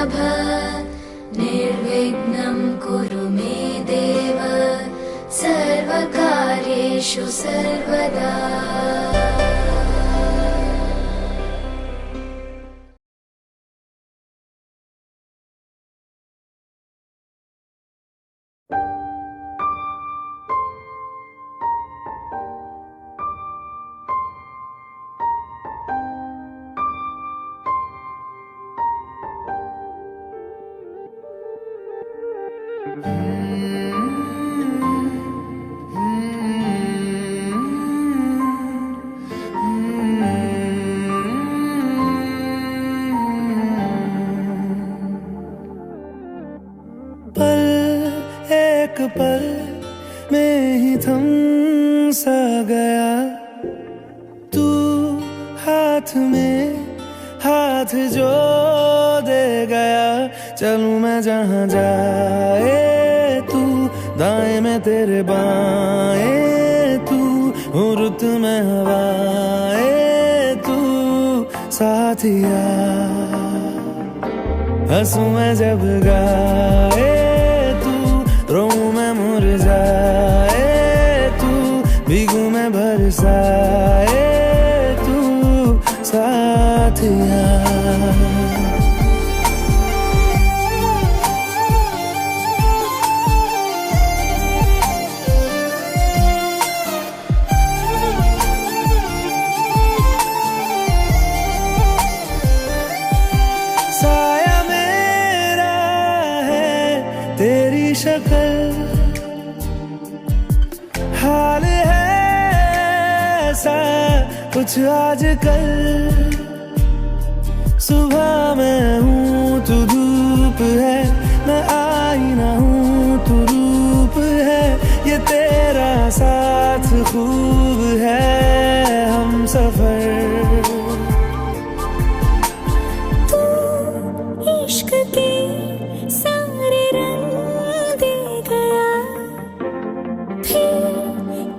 वल्लभ निर्विघ्नं कुरु मे देव सर्वकार्येषु सर्वदा। एक पल में ही थम सा गया तू, हाथ में हाथ जो दे गया। चलूं मैं जहां जाए तू, दाएं में तेरे बाएं तू, रुत में हवाएं तू साथिया। हंसूं मैं जब गाए तू, रोऊं मैं मुरझाए तू, भीगूं मैं बरसाए तू साथिया। साया मेरा है तेरी शक्ल, हाल है ऐसा कुछ आजकल। सुबह मैं हूँ तू धूप है, मैं आईना हूँ तू रूप है। ये तेरा साथ खूब है हम सफर। इश्क के सारे रंग दे गया, फिर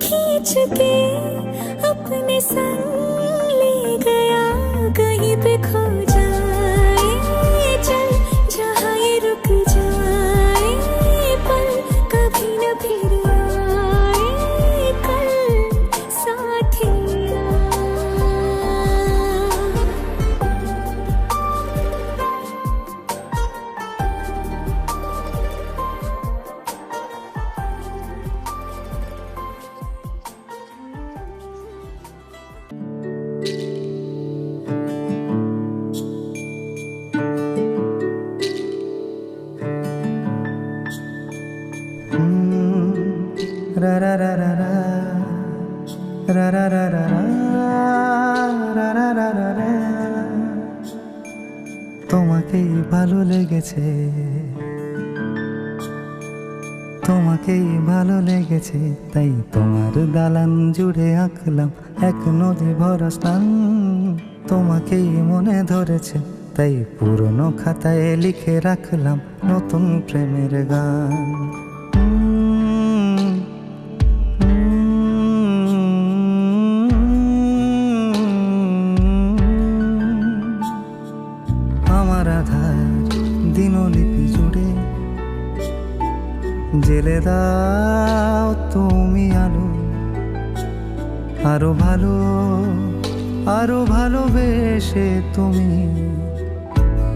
खींच के अपने संग ले गया। कहीं पे खो जाए चल, जहाँ ये रुक जाए पल, कभी न फिर आए कल साथिया। रा रा रा रा रा रा रा रा रा रा रा रा रा रा। তোমাকেই ভালো লেগেছে, তোমাকেই ভালো লেগেছে, তাই তোমার দালান জুড়ে আঁকলাম এক নদী ভরা স্থান। তোমাকেই মনে ধরেছে, তাই পুরনো খাতায় লিখে রাখলাম নতুন প্রেমের গান। আমার আধার দিনলিপি জুড়ে জেলে দাও তুমি আলো, আরো ভালো আরো ভালোবেসে তুমি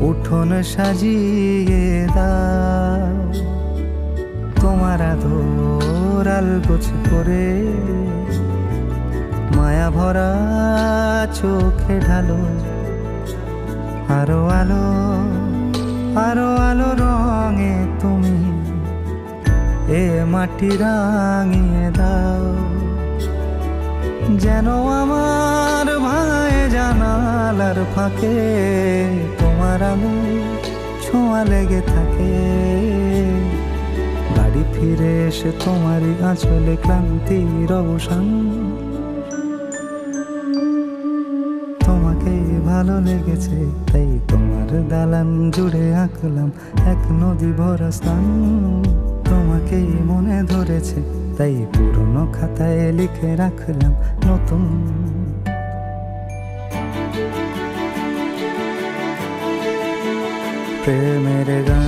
উঠোন সাজিয়ে দাও। তোমার আদর আলগোছ করে মায়া ভরা চোখে ঢালো, আরো আলো আরো আলো রঙে তুমি এ মাটি রাঙিয়ে দাও। যেন আমার ভাঙে জানালার ফাঁকে তোমার আলো ছোঁয়া লেগে থাকে। বাড়ি ফিরে এসে তোমারই আঁচলে ক্লান্তির অবসান। তোমাকেই ভালো লেগেছে, তাই তোমার দালান জুড়ে আঁকলাম এক নদী ভরা স্থান। তোমাকেই মনে ধরেছে, তাই পুরনো খাতায় লিখে রাখলাম নতুন। প্রেমের গান।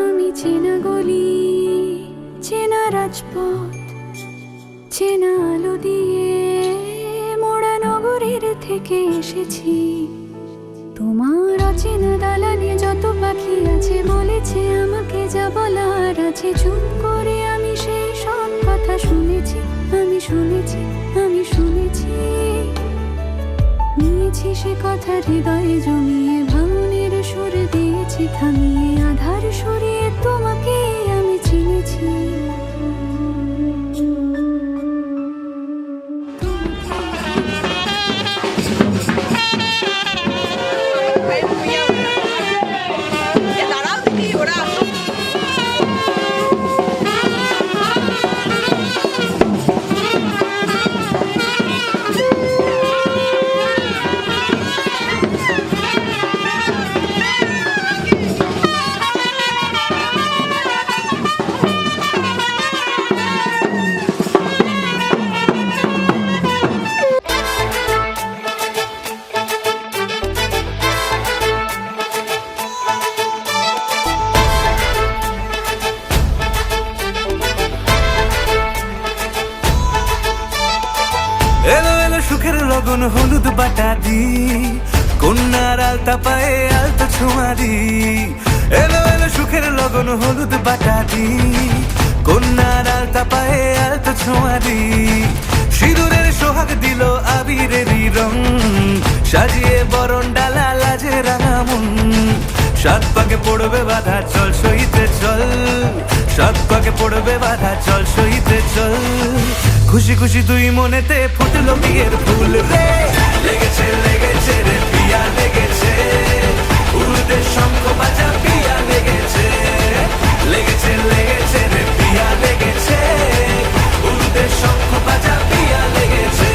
আমি চেনা গলি, চেনা রাজপথ, চেনা আলো দিয়ে মোড়া নগরের থেকে এসেছি। তোমার অচেনা দালানে যত পাখি আছে বলেছে আমাকে যা বলার আছে। চুপ করে আমি সেই সব কথা শুনেছি, আমি শুনেছি, আমি শুনেছি। নিয়েছি সে কথা হৃদয়ে জমিয়ে, ভাঙনের সুর দিয়েছি থামিয়ে, আধার সরিয়ে তোমাকে আমি চিনেছি। এলো এলো সুখের লগন হলুদ বাটা দি, কন্যার আলতা পায়ে আলতা ছোঁয়া দি। এলো এলো সুখের লগন হলুদ বাটা দি, কন্যার আলতা পায়ে আলতা ছোঁয়া দি। সিঁদুরের সোহাগ দিল আবিরেরই রং, সাজিয়ে বরণ ডালা লাজে রাঙা মন। সাত পাকে পড়বে বাধা চল সইতে চল, সাত পাকে পড়বে বাধা চল সইতে চল। খুশি খুশি দুই মনেতে ফুটলো বিয়ের ফুল রে। লেগেছে লেগেছে রে পিয়া লেগেছে, উড়তে শঙ্খ বাজা পিয়া লেগেছে। লেগেছে লেগেছে রে পিয়া লেগেছে, উড়তে শঙ্খ বাজা পিয়া লেগেছে।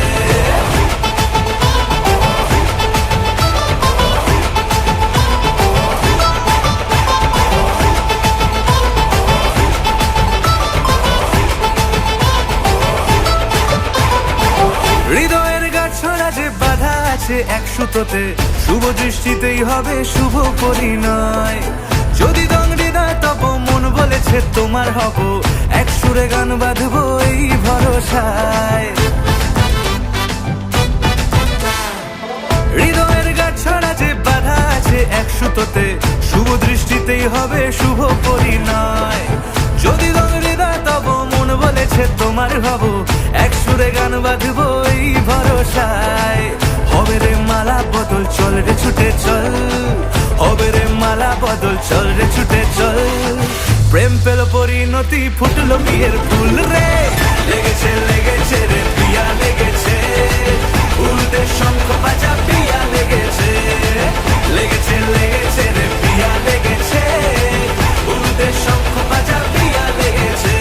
হৃদয়ের গাছড়া যে বাধা আছে এক সুতোতে, শুভ দৃষ্টিতেই হবে শুভ পরিণয়। যদি দং হৃদয় তব মন বলেছে তোমার হব, এক সুরে গান বাঁধবো এই ভরসায়। হৃদয়ের গাছড়া যে বাধা আছে এক সুতোতে, শুভ দৃষ্টিতেই হবে শুভ পরিণয়। যদি দং হৃদয় তব মন বলেছে তোমার হব, এক সুরে গান বাঁধবো এই ভরসায়। হবে রে মালা বদল চল রে ছুটে চল, হবে রে মালা বদল চল রে ছুটে চল। প্রেম পেল পরিণতি ফুটলো বিয়ের ফুল রে। লেগেছে লেগেছে রে পিয়া লেগেছে, উড়তে শঙ্খ বাজা পিয়া লেগেছে। লেগেছে লেগেছে রে পিয়া লেগেছে, উড়তে শঙ্খ বাজা পিয়া লেগেছে।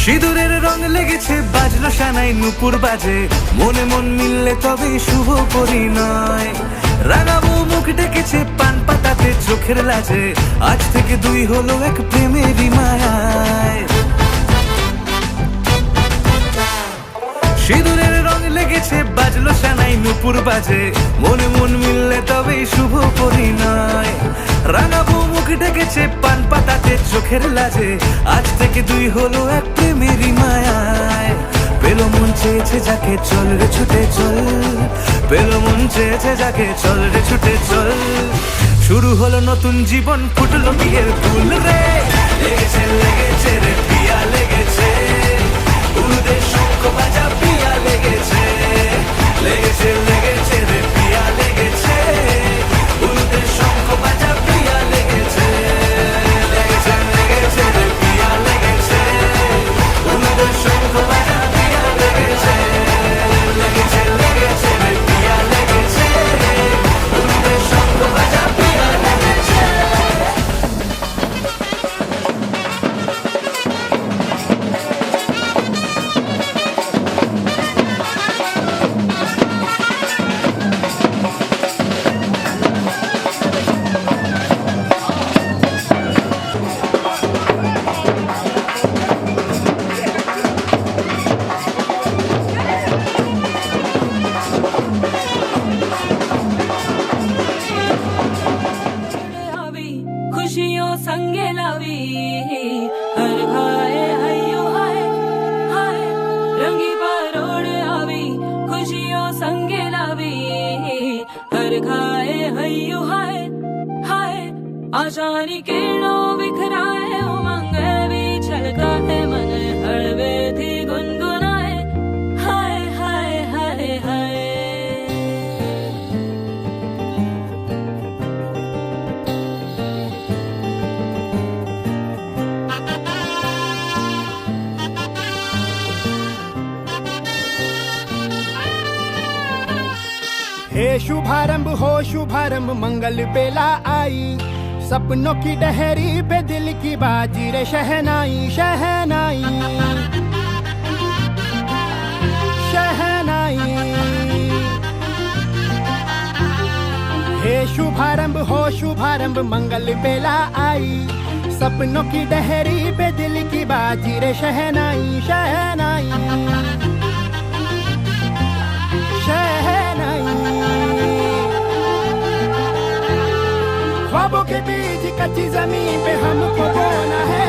সিঁদুরের রং লেগেছে বাজলো সানাই নুপুর বাজে, মনে মন মিললে তবে শুভ পরিণয়। রাঙাবো মুখ ডেকেছে পান পাতাতে চোখের লাজে, আজ থেকে দুই হলো এক প্রেমেরই মায়ায়। সিঁদুরের রং লেগেছে বাজলো সানাই নুপুর বাজে, মনে মন মিললে তবে শুভ পরিণয়। রাঙাবো মুখ ডেকেছে পান পাতাতে চোখের লাজে, আজ থেকে দুই হলো এক প্রেমেরই মায়ায়। পেলো মন চেয়েছে যাকে চল রে ছুটে চল, পেলো মন চেয়েছে যাকে চল রে ছুটে চল। শুরু হলো নতুন জীবন ফুটলো বিয়ের ফুল রে। লেগেছে লেগেছে রে পিয়া লেগেছে, উড়তে শঙ্খ বাজা পিয়া লেগেছে। লেগেছে লেগেছে রে दिखाए हय्यु हाय हाय आशानी किरणों बिखराए उमंग भी छलका है मन हड़वे थी गुनगुनाए हाय हाय हाय हाय हे शुभारंभ हो शुभारंभ मंगल बेला आई सपनों की डहरी पे दिल की बाजी रे शहनाई शहनाई शहनाई हे शुभारंभ हो शुभारंभ मंगल बेला आई सपनों की डहरी पे दिल की बाजी रे शहनाई शहनाई ख्वाबों के बीज कच्ची जमीन पे हमको बोना है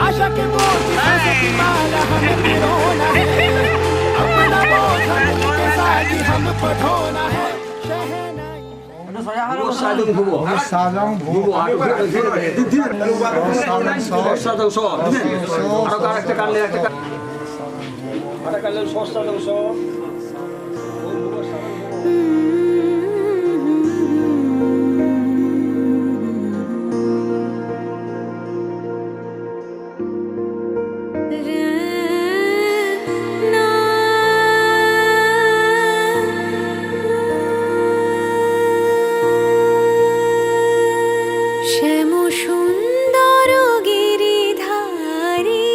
आशा के बोझ की माला हमें पिरोना है अपना बोझ हमके साथ ही हमको ढोना है 사등 부부 사장 부부 사등 소 아까 갈때 갈래 아까 갈래 소 사등 소 শ্যাম সুন্দর গিরিধারী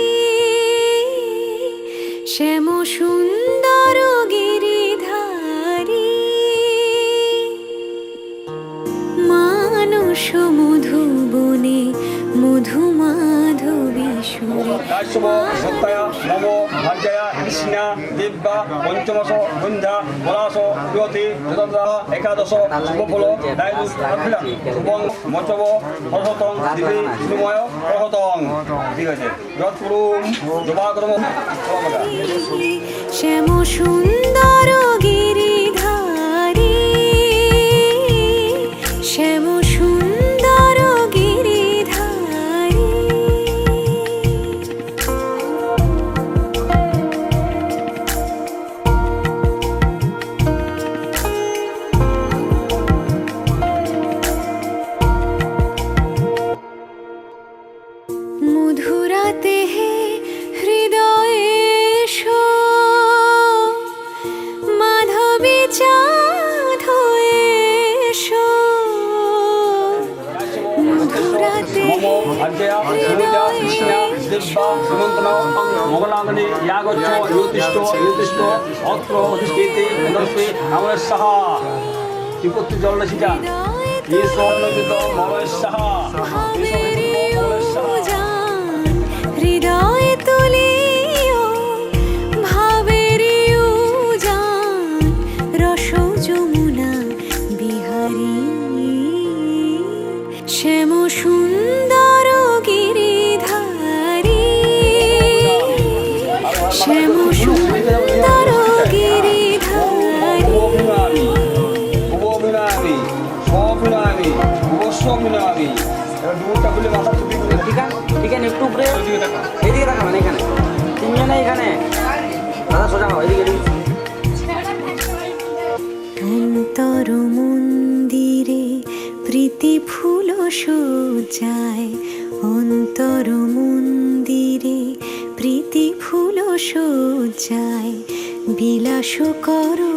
শ্যাম সুন্দর গিরিধারী মানস মধুবনে মধু মাধবী সুরে 날수보 석가야 너모 반자야 이시냐 립바 원점어서 문자 보라서 료티 두던다 에카도서 수보폴로 나이두 아플라 수봉 모초보 어서동 디비 수모요 어서동 이거지 엿구름 조바그름 들어보자 শ্যাম সুন্দর গিরিধারী শ্যাম সুন্দর গিরিধারী মধুরাতে হে হৃদয়ে এসো মাধবী চাঁদ হয়ে এসো মধুরাতে 모모 반자야 문자 이시냐 립바 수문ত나 모글랑니 야고초 유티스토 어트로 어디스케이티 엔더스피 아무레사하 디포트 절러시자 이소노지도 모레사하 হৃদয় তুলিও ভাবের উজান রস যমুনা বিহারী শ্যাম সুন্দর গিরিধারী শ্যাম সুন্দর গিরিধারী 우보미나미 소미나미 우보소미나미 누구টা বলে মাথা টুপি করে এখানে একটু উপরে এদিকে তাকাবেন এখানে তিনজনে এখানে দাদা সোজা হও এদিকে অন্তর মন্দিরে প্রীতি ফুল সজ্জায় অন্তর মন্দিরে প্রীতি ফুল সজ্জায় বিলাস করো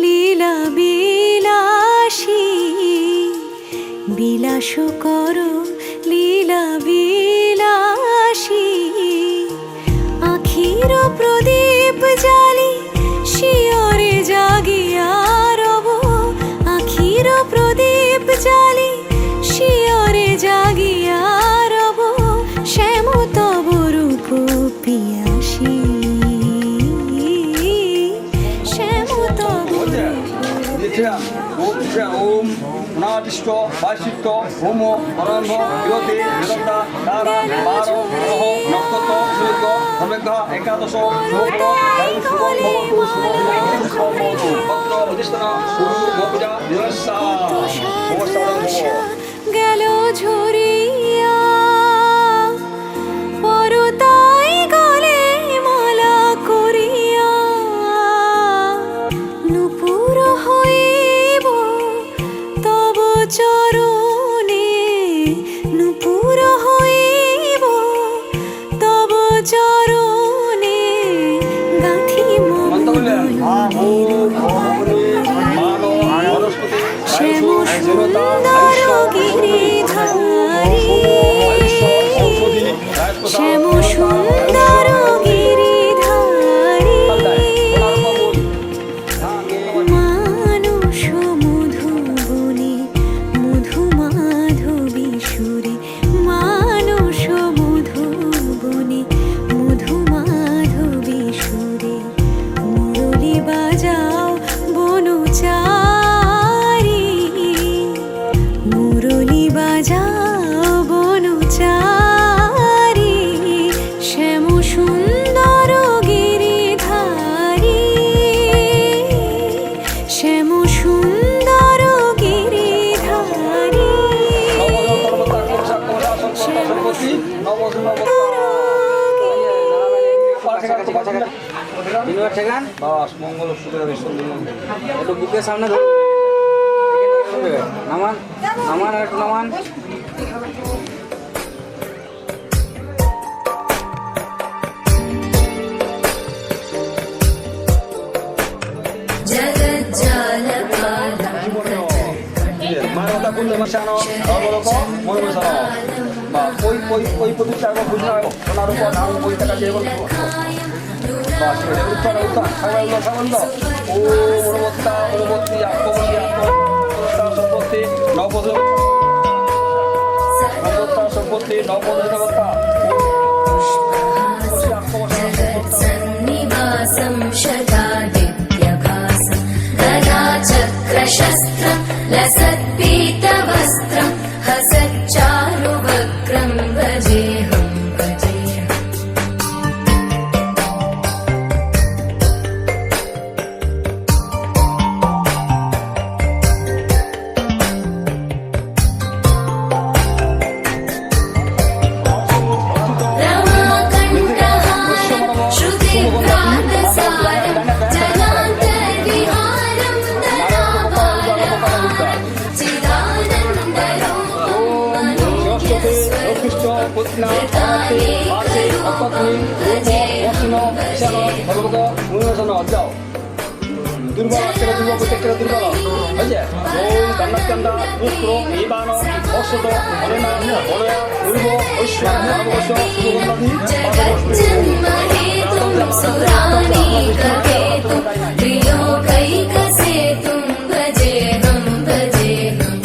লীলা বিলাসী বিলাস করো লীলা বিলাসী আখির প্রদীপ জালি শিয়রে জাগিয়া রব আখির প্রদীপ জালি শিয়রে জাগিয়া রব শ্যাম তব রূপ পিয়াসী শ্যাম তব 이제야 옴 나디스토 마시토 오모 바람보 이로티 이런다 나라 마로 로호 넉토토 수리토 더메카 에카도소 조브로 다이우 수고 모고토 수고 모두 박도 어디스타나 우루 모부자 আশা গেল ঝরিয়া পরতাই গলে মালা করিয়া নূপুর হইব তব চরণে নূপুর হইব তব চরণে গাঁথি মন শ্যাম সুন্দর গিরিধারী শ্যাম সুন্দর গিরিধারী মানুষ মধুবনে মধু মাধবী সুরে মানুষ মধুবনে মধু মাধবী সুরে মুরলি বাজাও বনচারী মুরলি বাজাও বনচারী শ্যাম সুন্দর গিরিধারী শ্যাম সুন্দর গিরিধারী ইনভার্ট সেখান বাস মঙ্গল সুন্দর একটু বুকের সামনে ধরুন। নামান নামান আর একটু নামান। মানবতা করলে মাসানো অবলক মনে বসানো বা ওই প্রতিষ্ঠা বুঝতে হবে ওনার উপর নাম ওই টাকা দিয়ে বলবো বা সেটা উত্তর উত্তর সাগল সাগল ও মনোবত্তা অনুবত্তি আত্মবত্তি আত্মবত্তা সম্পত্তি নবত্তা সম্পত্তি নবত্তা सन्निवासं शतादित्यभासं गदाचक्रशस्त्रं लसत्पीतवस्त्रं हसच्चारुवक्त्रं भजेऽहं भजेऽहम् रमाकण्ठः श्रुतिभ्रातसारं जलान्तर्विहारं दयापारं দুর্বল থেকে দুর্বল প্রত্যেকটা দুর্বল বুঝছে ওম কান্নাচন্দা পুত্র নিবান অশ্বত অনেনা অনয়া দুর্ব ঐশ্ব অবশ্য সুগন্ধি जगज्जन्महेतुं सुरानीकहेतुं त्रिलोकैकसेतुं भजेऽहं भजेऽहम्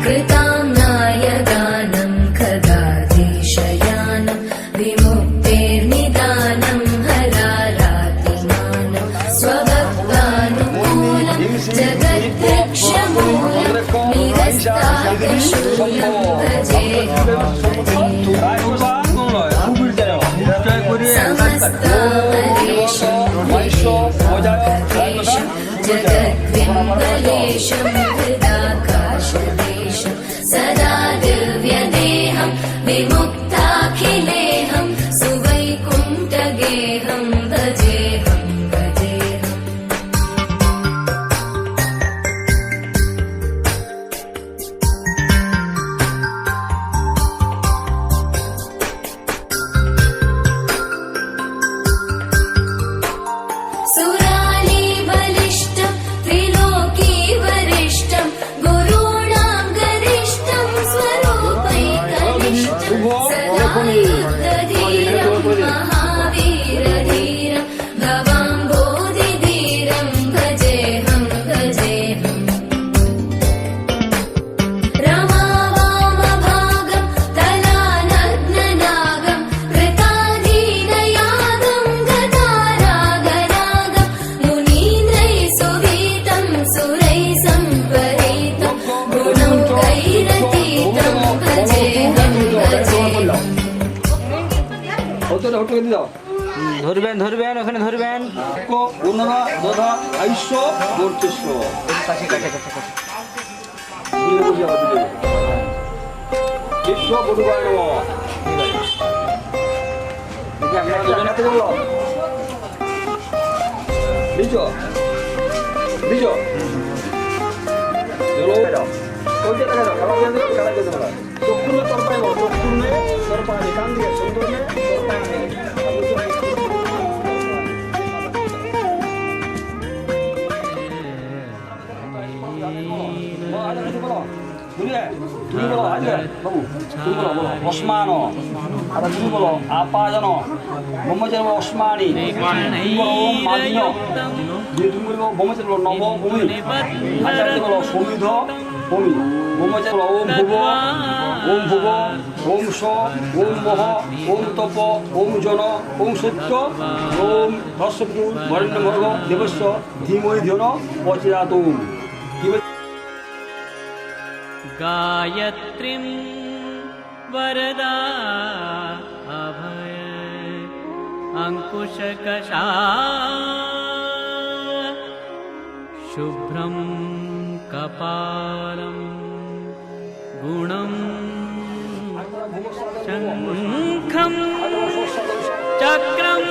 कृतां नायगानं खगाधि হতে হতে দিয়ে দাও ধরবেন ধরবেন ওখানে ধরবেন। एको पुनरा दधा आयुष्य वर्चस्व কাছে কাছে কাছে কাছে। বিশ্ব গুরুবায় নমঃ। দেখি আপনারা দুজন হাতে বলো নিচো নিচো চলো ওইটা দেখা দাও খাবার দিয়ে দাও খাবার দিয়ে দাও চক্ষুনে তোর পায় বলো চক্ষুনে তোর পায় কান দিয়ে সুন্দরনে তোর পায় তুমি বলো আজ বাবু তুমি বলো বলো ওসমানো আর তুমি বলো আপাজনো ব্রহ্মচারী বলো ওসমানি তুমি বলো ওম মাদিন তুমি বলো ব্রহ্মচারী বলো নব ভূমি আচার্য বলো সমিধ ভূমি ব্রহ্মচারী বলো ওম ভুব ওম ভুব ওম স ওম মহ ওম তপ ওম জন ওম সত্য ওম ধর্ষপু বরেণ্য ভর্গ দেবস্য ধীমহি ধিয়ন প্রচিরাতুম কি गायत्रीं वरदा अभय अंकुशकशा शुभ्रं कपालं गुणं शङ्खं चक्रं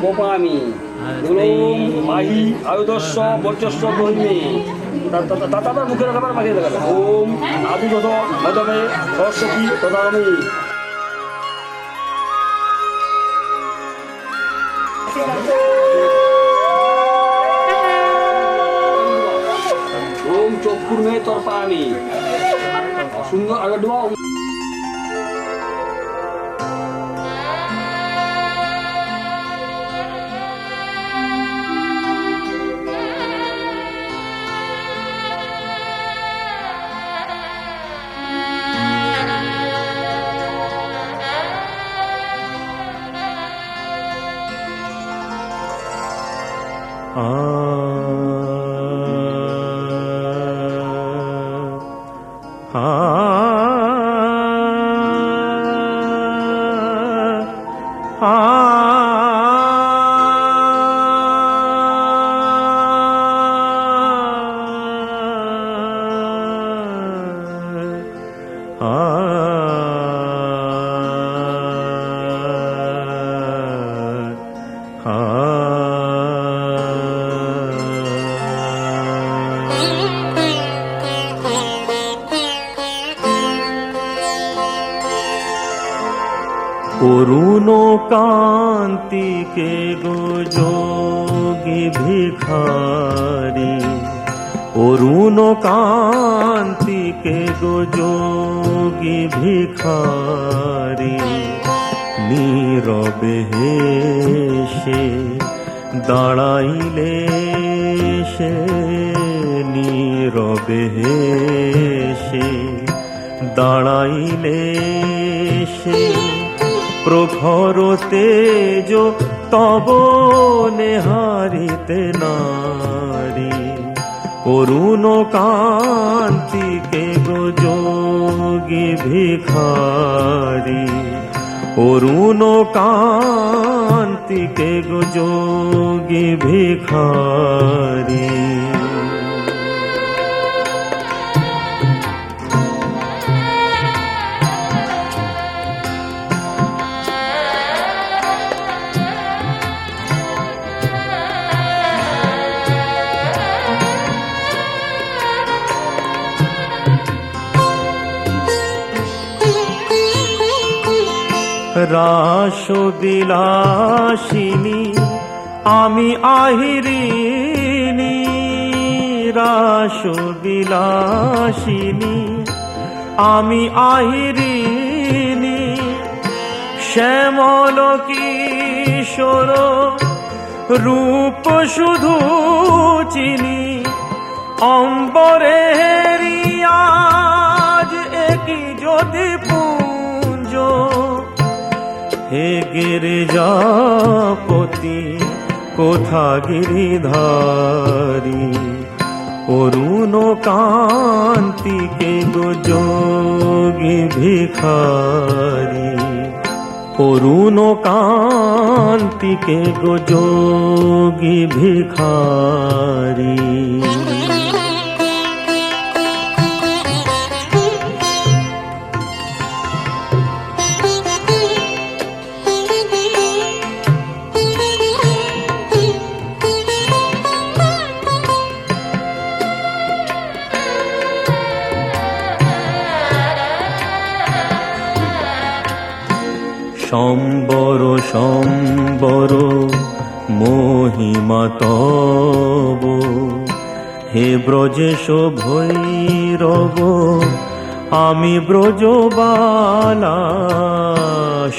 গোপামি মাহি আয়ুধস্য বর্চস্ব ব্রহ্মে তাতাবার মুখে রাখাবার মাখিয়ে দেখাবে ওম আদিগত মদমে সরস্বতী তদামি ওম চক্ষুর্মে তর্পামি সুন্দর আগে ডোয়া অরুণ কান্তিকে গো যোগী ভিখারি অরুণ কান্তিকে গো যোগী ভিখারি নীরবে হেসে দাঁড়াইলে সে নীরবে হেসে দাঁড়াইলে সে প্রখর তেজ তব নেহারিতে নারী অরুণ কান্তিকে গো যোগী ভিখারি অরুণ কান্তিকে গো যোগী ভিখারি রাসবিলাসিনী আমি আহিরিনী রাসবিলাসিনী আমি আহিরিনী শ্যামল কিশোর রূপ শুধু চিনি অম্বরেরি আজ একই যদি পুঞ্জ হে গিরিজাপতি কোথা গিরিধারী অরুণ কান্তিকে গো যোগী ভিখারি অরুণ কান্তিকে গো যোগী ভিখারি সম্বর সম্বর মহিমা তব হে ব্রজেশ ভৈরব আমি ব্রজবালা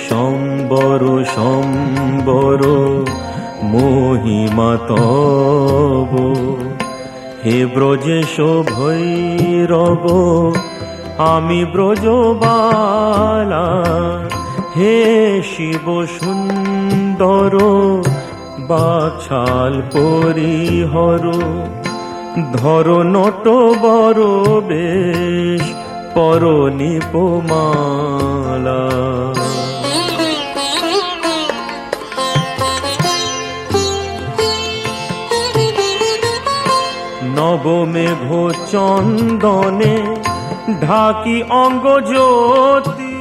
সম্বর সম্বর মহিমা তব হে ব্রজেশ ভৈরব আমি ব্রজবালা হে শিব সুন্দর বাছাল পরিহর ধর নট বর বেশ পর নিপমালা নবমেঘ চন্দনে ঢাকি অঙ্গ জ্যোতি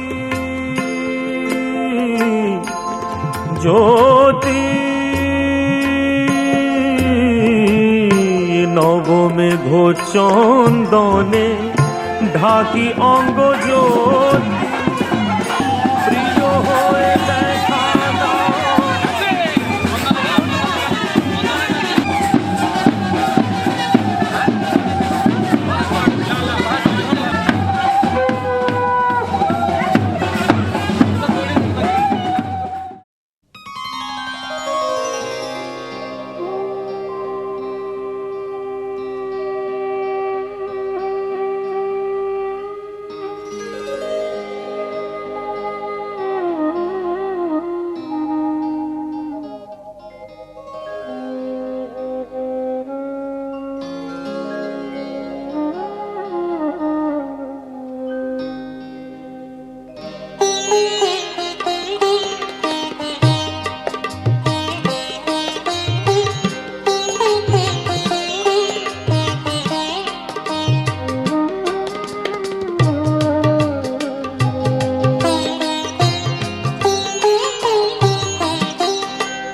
জ্যোতি নবমেঘ চন্দনে ঢাকি অঙ্গ জ্যোতি প্রিয় হয়ে দেখা দাও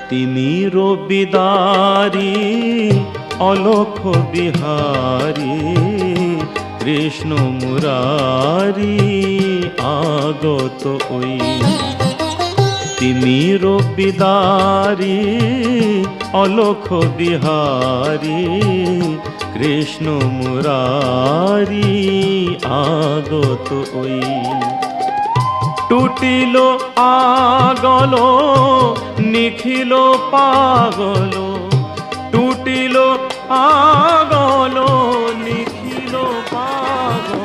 তিমির বিদারি অলোক বিহারী কৃষ্ণ মুরারি আগত ওই তিমির বিদারি অলোক বিহারী কৃষ্ণ মুরারি আগত ওই টুটিল আগল নিখিল পাগল টুটিল আগল নিখিল পাগল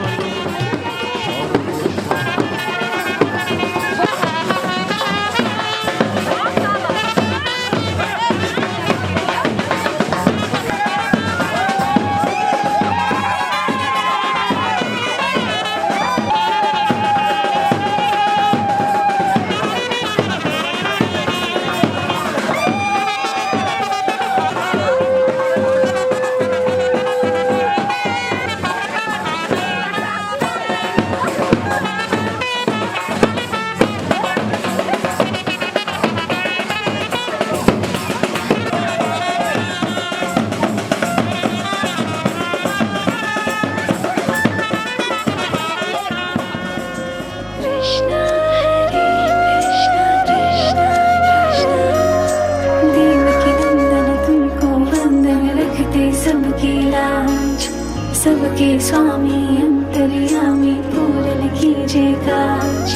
सबके स्वामी अंतर्यामी पूरन कीजिए काज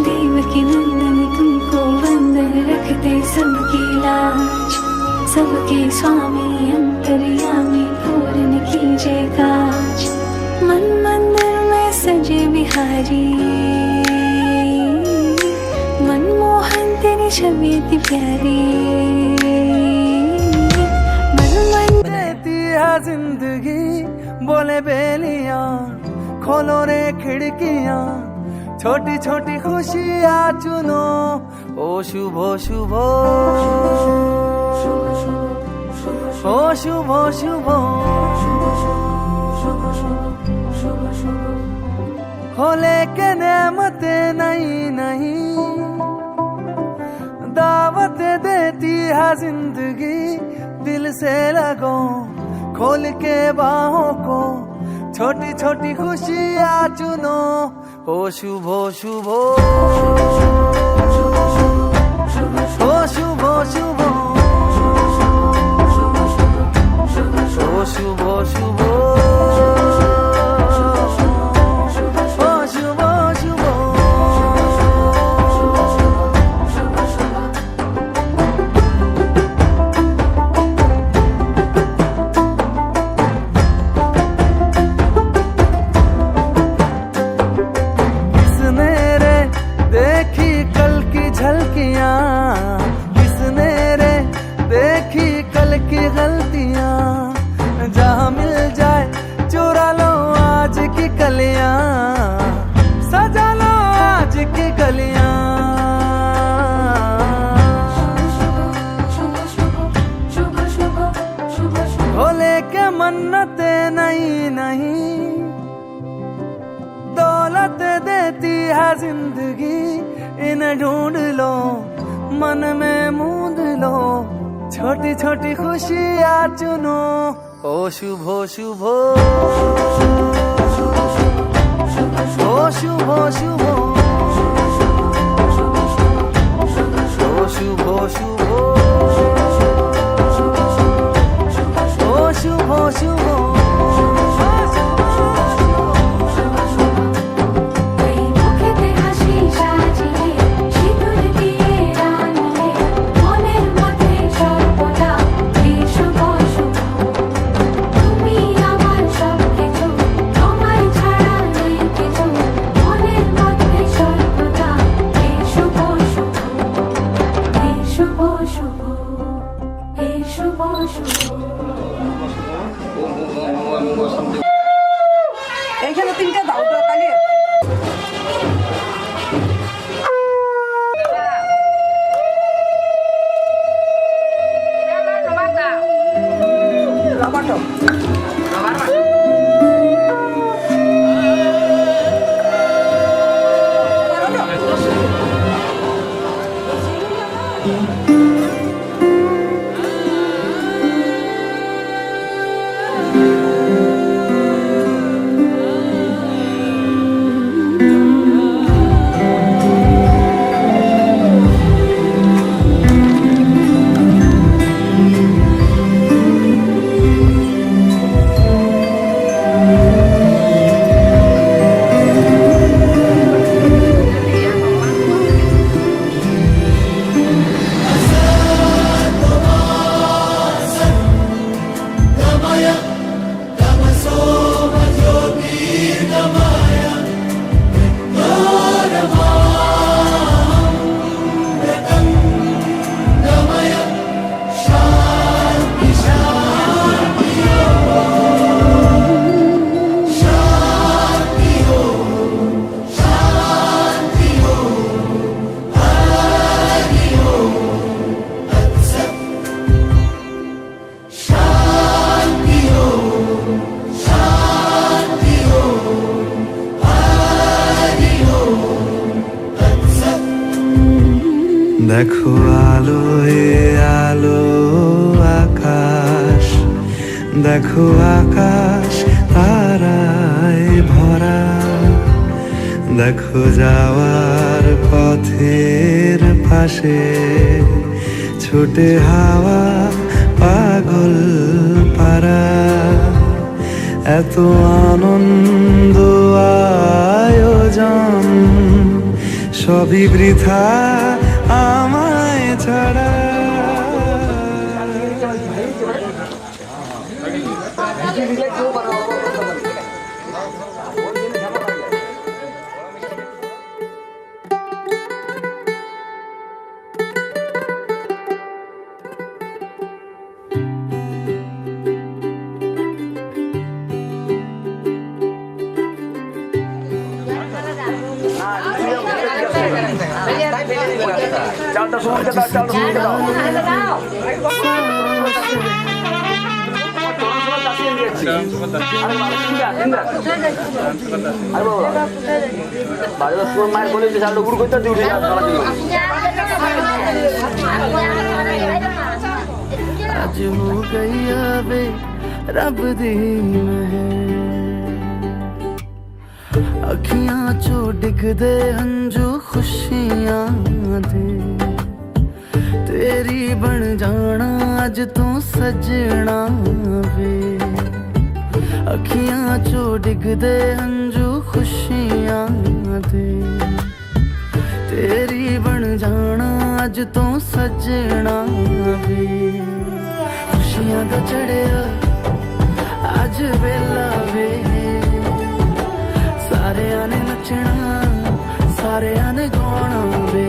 देवकी नंदन तुमको बंधन रखते सबकी लाज सबके स्वामी अंतर्यामी पूरन कीजिए काज मन मंदिर में सजे बिहारी मनमोहन तेरी छवि अति प्यारी खोलो रे खिड़कियां छोटी छोटी खुशियां चुनो ओ शुभ शुभ ओ शुभ शुभ हो लेके नेमते नहीं नहीं दावत देती है जिंदगी दिल से लगो खोल के बाहों को छोटी छोटी खुशियां चुनो ओ शुभ शुभ ओ शुभ शुभ ओ शुभ शुभ ओ शुभ शुभ किसने रे देखी कल की झलकियां किसने रे देखी कल की गलतियां जहाँ मिल जाए चुरा लो आज की कलियां सजा लो आज की गलियां भोले के मन्नते नहीं नहीं दौलत देती है जिंदगी इन्हें ढूंढ लो मन में मूंद लो छोटी छोटी खुशियां चुनो ओ शुभ शुभ ओ शुभ शुभ ओ शुभ शुभ ओ शुभ शुभ ওই মুখেতে হাসি সাজিয়ে সিঁদুর দিয়ে রাঙিয়ে মনের মধ্যে সর্বদা এই শুভ শুভ তুমি আমার সব কিছু তোমার ছাড়া নেই কিছু মনের মধ্যে সর্বদা এই শুভ শুভ এই শুভ শুভ এই শুভ শুভ এইখানে তিনটা দাও তো কালি দেখো আলোয় আলো আকাশ দেখো আকাশ তারায় ভরা দেখো যাওয়ার পথের পাশে ছোটে হাওয়া পাগল পারা এত আনন্দ আয়োজন সবই বৃথা আমায় ছাড়া সুমনকে দাও চালটা সুমনকে দাও মায়ের বলে যে চালটা গুড় করতে উঠে आज हो गई आवे रब दी मेहर अखियां चो डिगदे हंजू खुशियां दे तेरी बन जाना अज तू सजना वे अखियां चो डिगदे हंजू खुशियां दे तेरी बन जाना अज तू सजना वे खुशियां दा चढ़िया अज वेला वे सारे ने नचना सारे ने गाना वे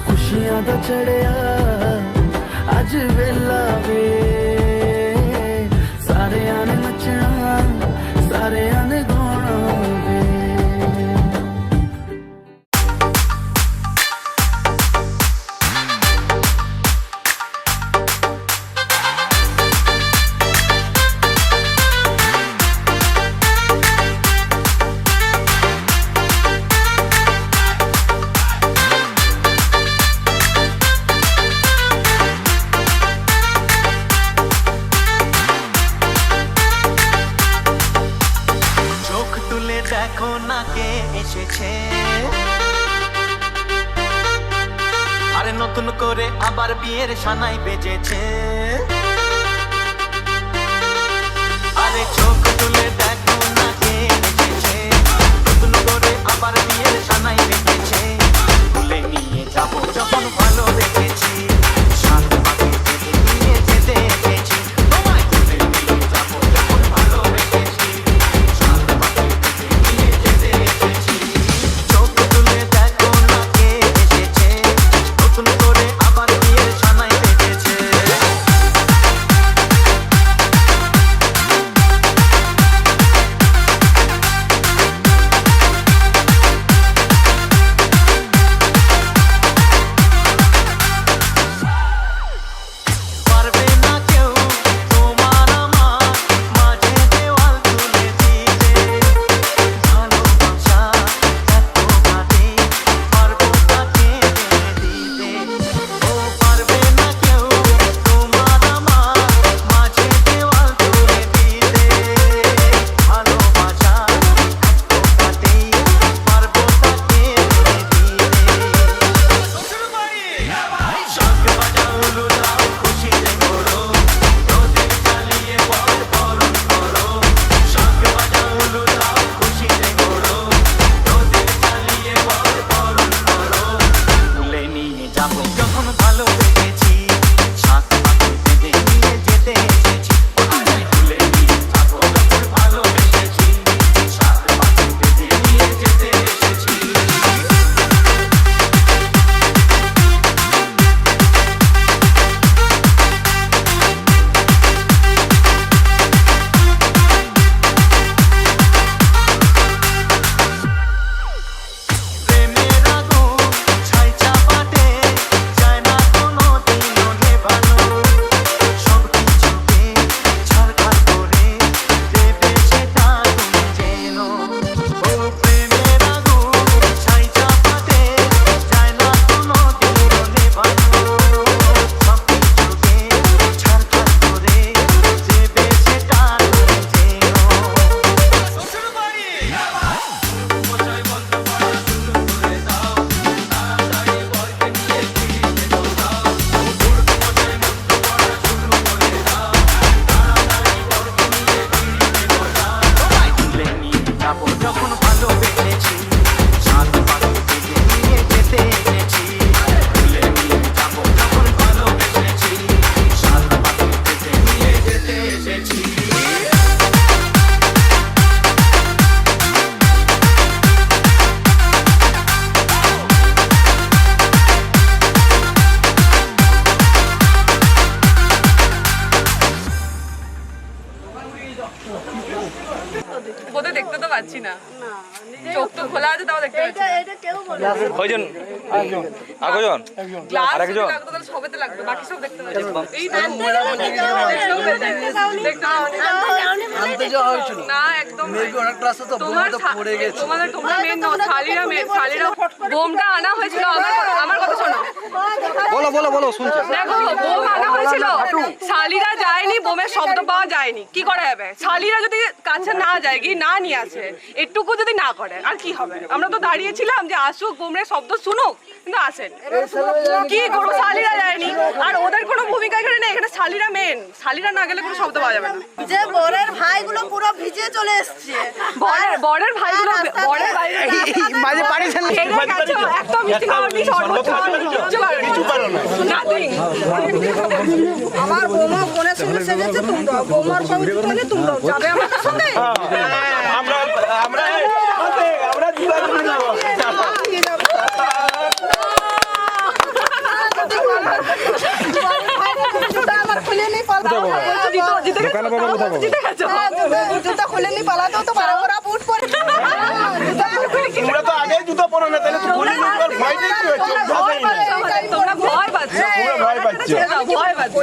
खुशियां दा चढ़िया अज वेला वे सारे ने नचना सारे ने गाना वे দেখো না কে এসেছে আরে নতুন করে আবার বিয়ের সানাই বেজেছে আরে চোখ তুলে দেখো না কে এসেছে নতুন করে আবার বিয়ের সানাই বেজেছে তুলে নিয়ে যাবো যখন ভালো দেখেছি সাত পাকে যেতে নিয়ে যেতে এসেছি তোমায় তুলে নিয়ে যাবো যখন ভালো দেখেছি সাত পাকে চোখ তুলে দেখো না কে এসেছে নতুন করে আবার বিয়ের ছানাই বেজেছে পাচ্ছি না, চোখ তো খোলা আছে তাও দেখতে পাচ্ছি না। কয়জন আরেকজন গ্লাস আরেকজন? লাগতো তাহলে সবেতে লাগতো, বাকি সব দেখতে পাচ্ছি। এই তো দেখতে না একদম তোমরা মেন নাও, শালিরা মেন, শালিরা বোমটা আনা হয়েছিল। আমার কথা শোনো, বলো বলো বলো শুনছি। দেখো বোম আনা হয়েছিল, শালিরা যায়নি, বোমের শব্দ পাওয়া যায়নি, কি করা যাবে? শালিরা যদি কাছে না যায়, কি না নিয়ে আসে, এটুকু যদি না করে আর কি হবে? আমরা তো দাঁড়িয়েছিলাম যে আসুক, বোমের শব্দ শুনুক, কিন্তু আসেন কি করবো? শালিরা যায়নি, আর ওদের কোনো ভূমিকা এখানে নেই। এখানে শালিরা মেন, শালিরা না গেলে কোনো শব্দ পাওয়া যাবে না। যে বরের ভাইগুলো পুরো ভিজে চলে এসছে, বরের ভাইগুলো মাঝে পানি ফেললে একটা মিষ্টি খাওয়ানি, শরবত খাওয়ানি, কিচ্ছু পারো না। আমার বৌমা বোনের সঙ্গে সেজেছে, তোমরাও বৌমার সঙ্গে তোমরাও যাবে আমার সঙ্গে। আমরা আমরা আমরা আমার খুলে নেই পালাতেও জুতো খুলে নেই পালাতেও তো বারো ওরা বুট পরে। তোমরা তো আগে জুতো পরো না, তাহলে তো খুলে নিবার ভয় নেই কি হচ্ছে? তোমরা ভয় পাচ্ছ, তোমরা ভয় পাচ্ছ। ভয় পাচ্ছ।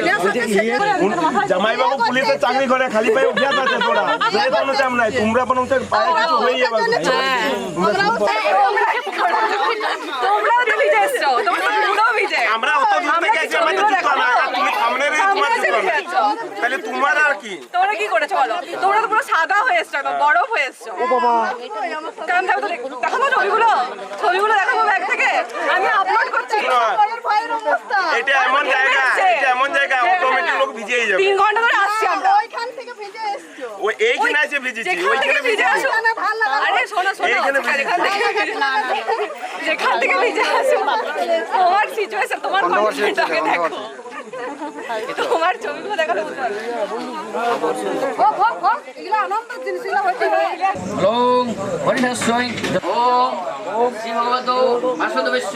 জামাইবাবু পুলিশে চাকরি করে, খালি পায়ে অভ্যাস আছে। তোরা সেই কোনো চাম নাই, তোমরা বলতে পায়ে কিছু হয়ে যাবে। তোমরাও তো ভিজে এসছো, তোমরা পুরো ভিজে। আমরা অত দূর থেকে এসে আমাদের জুতো না, তুমি সামনে রে তোমার জুতো না, তাহলে তোমার আর কি? তোমরা কি করেছো বলো? তোমরা তো পুরো সাদা হয়ে এসছো, একদম বরফ হয়ে এসছো। ও বাবা, কেন দেখো তো, দেখো তো ছবিগুলো দেখাবো ব্যাগ থেকে, আমি আপলোড করছি। এটা এমন জায়গা, এটা এমন জায়গা অটোমেটিক লোক ভিজেই যাবে। 3 ঘন্টা ধরে আসছি আমরা। ওইখান থেকে ভিজে এসছো, ওই এইখানে এসে ভিজেছি, যেখান ওইখানে থেকে ভিজে ভিজেছি। আসো। আরে শোনো এইখানে ভিজেছি। যেখান থেকে ভিজে আসো, তোমার সিচুয়েশন, তোমার কন্ডিশনটাকে দেখো, তোমার ছবিগুলো দেখালে বুঝতে পারবে। এগুলো আনন্দের জিনিসগুলো হচ্ছে। ওম হরিহস্যই ওম ওম শ্রী ভগবতো বাসুদেবস্য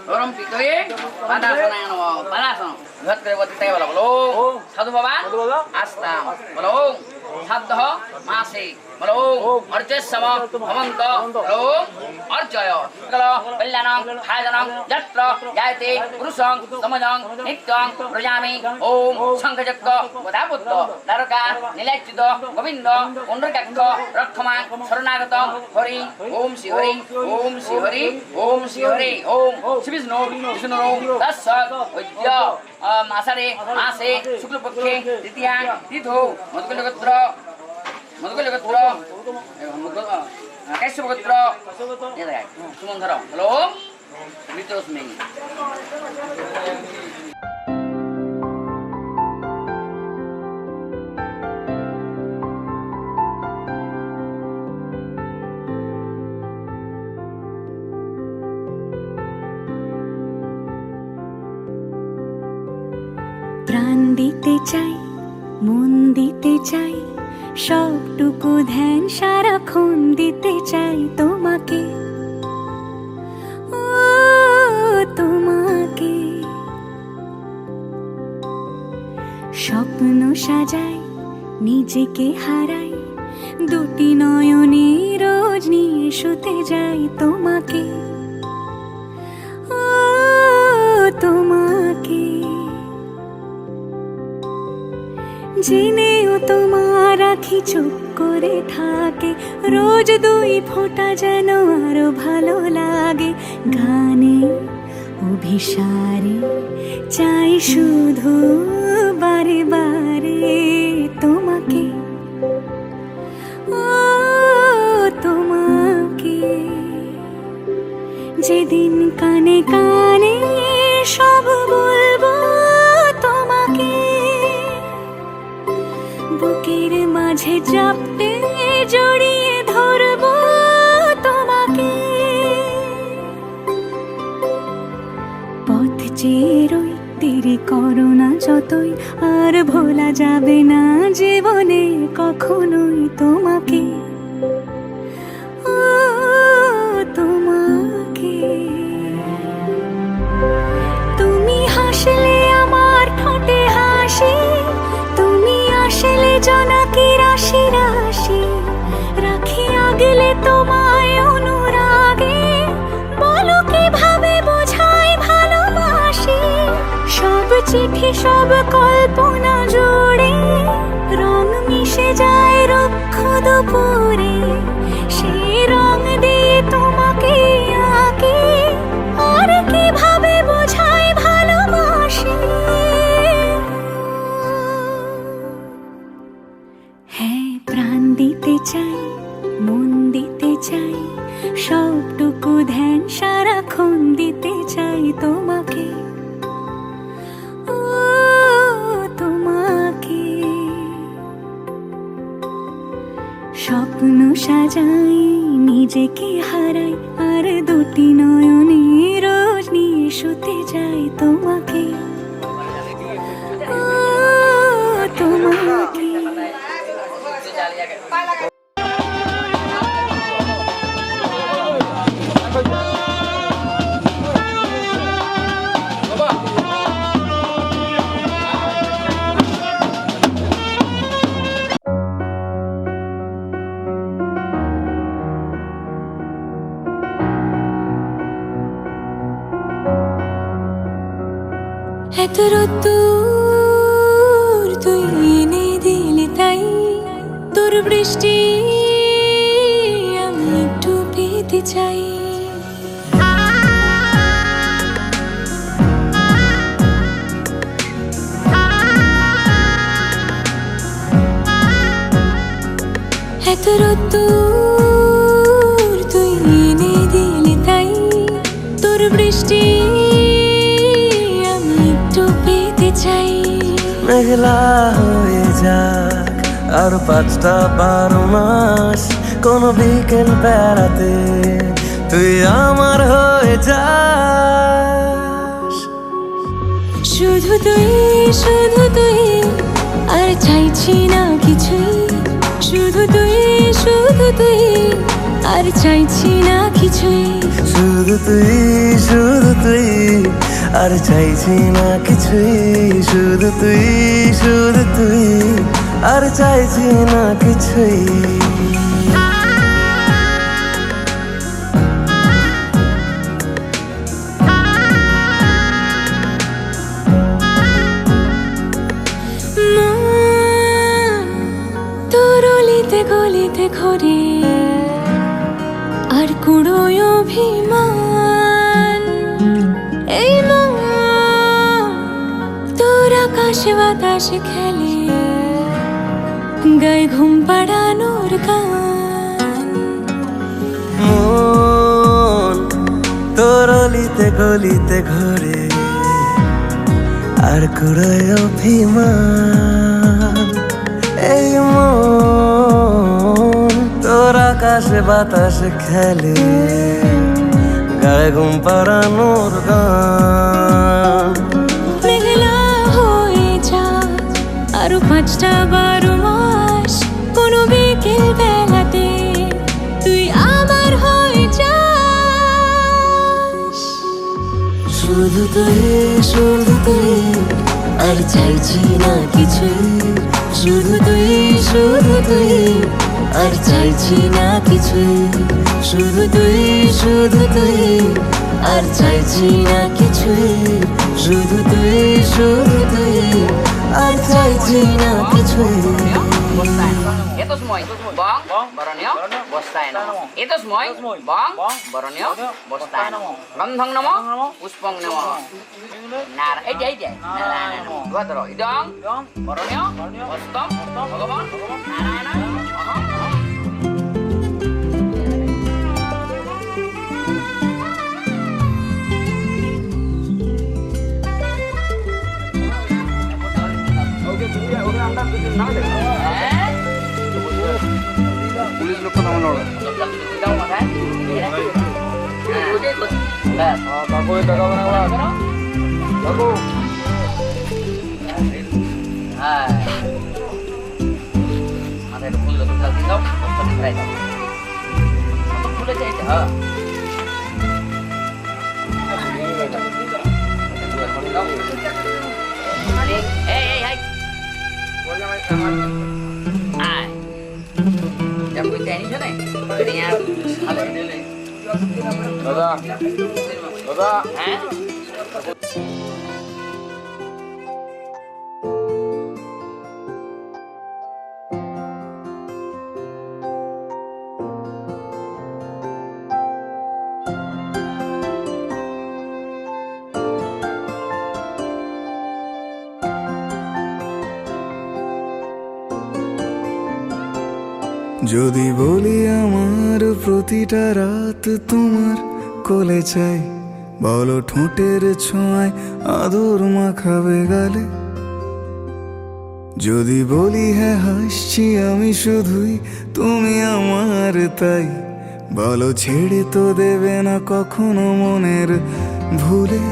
পরম পিতয়ে পাদাসনায় নমঃ। পাদাসন ঘট করে বলতে বলো বলো সাধু বাবা আস্তাম, বলো সাধ্য মাসে, বলো অর্চসম ভবন্ত, বলো অর্চয় সকল কল্যাণং হায়জনং যত্র জায়তে পুরুষং সমজং নিত্যং প্রজামি। ওম শঙ্খচক্র গদাপুত্র দ্বারকা নীলাচ্যুত গোবিন্দ পুণ্ডরকাক্ষ রক্ষমাং শরণাগতং হরি। ওম শ্রী হরি, ওম শ্রী হরি, ওম শ্রী হরি। ওম শ্রী বিষ্ণু বিষ্ণু তৎসৎ বৈদ্য আষাঢ়ে মাসে শুক্লপক্ষে তৃতীয়াং তিথৌ মধুকৈলগোত্র কাশ্যপগোত্র সুমন্ধর। হ্যালো মৃত্যুস্মি। প্রাণ দিতে চাই, মন দিতে চাই, সবটুকু ধ্যান সারাক্ষণ দিতে চাই তোমাকে, ও তোমাকে। স্বপ্ন সাজাই, নিজেকে হারাই, দুটি নয়নে রোজ নিয়ে শুতে যাই তোমাকে, ও তোমাকে। জেনেও তোমার আখি চুপ করে থাকে, রোজ 2 ফোঁটা যেন আরো ভালো লাগে। গানে অভিসারে চাই শুধু বারে বারে তোমাকে, ও তোমাকে। যেদিন কানে কানে সব বলবো তোমাকে, বুকের মাঝে চাপতে জড়িয়ে ধরবো তোমাকে। পথ চেয়ে রই, দেরি করো না যতই, আর ভোলা যাবে না জীবনে কখনোই তোমাকে, ও তোমাকে। তুমি হাসলে আমার ঠোঁটে হাসি, তুমি আসলে জোনাকি রাশি রাশি। চিঠি সব কল্পনা জোড়ে রং মিশে যায় রুক্ষ দুপুরে সেই রং দিয়ে তোমাকে আঁকে আর কিভাবে বোঝাই ভালোবাসি হ্যাঁ প্রাণ দিতে চাই মন দিতে চাই সবটুকু ধ্যান সারাক্ষণ দিতে চাই তোমাকে ও তোমাকে স্বপ্ন সাজাই নিজেকে হারাই আর দুটি নয়নে রোজ নিয়ে শুতে যাই তোমাকে ও তোমাকে এত রোদ্দুর তুই এনে দিলি তাই তোর বৃষ্টি আমি একটু পেতে চাই এত রোদ্দুর তুই এনে দিলি তাই তোর বৃষ্টি চাই মেঘলা হয়ে যাক আর 5টা 12 মাস কোন বিকেল বেড়াতে তুই আমার হয়ে যাস শুধু তুই আর চাইছি না কিছুই শুধু তুই আর চাইছি না কিছুই শুধু তুই আর চাইছি না কিছুই শুধু তুই আর চাইছি না কিছুই তোর অলিতে গলিতে ঘরে আর কুড়োয় অভিমান এই মন তোর আকাশে বাতাসে খেলে গায়ে ঘুম পাড়ানোর গান মন তোর অলিতে গলিতে ঘরে আর কুড়োয় অভিমান এই মন তোর আকাশে বাতাসে খেলে গায়ে ঘুম পাড়ানোর গান মেঘলা হয়ে যা আরো 5টা 12 মাস কোনো বিকেল বেলাতে তুই আমার হয়ে যাস শুধু তুই আর চাইছি না কিছুই শুধু তুই আর চাইছি না কিছুই শুধু তুই আর চাইছি না কিছুই শুধু তুই আর চাইছি না কিছুই Itu semua bang baronio bostain itu semua bang baronio bostain gandhang namo puspang namo nar dia dua tero idang baronio bostam bhagavan narayana police লোক কথা মনে কাকু টাকা বানাবা কাকু হ্যাঁ আমাদের ফুল লোক কাল দিন দাও কষ্ট করে দাও কত ফুলে চাইছে হ্যাঁ এই হাই আয় jam kita ini sana ini hal ini দাদা eh যদি বলি আমার প্রতিটা রাত তোমার কোলে চাই, বলো ঠোঁটের ছোঁয়ায় আদর মাখাবে গালে। যদি বলি হ্যাঁ হাসছি আমি শুধুই, তুমি আমার তাই, বলো ছেড়ে তো দেবে না কখনো মনের ভুলে।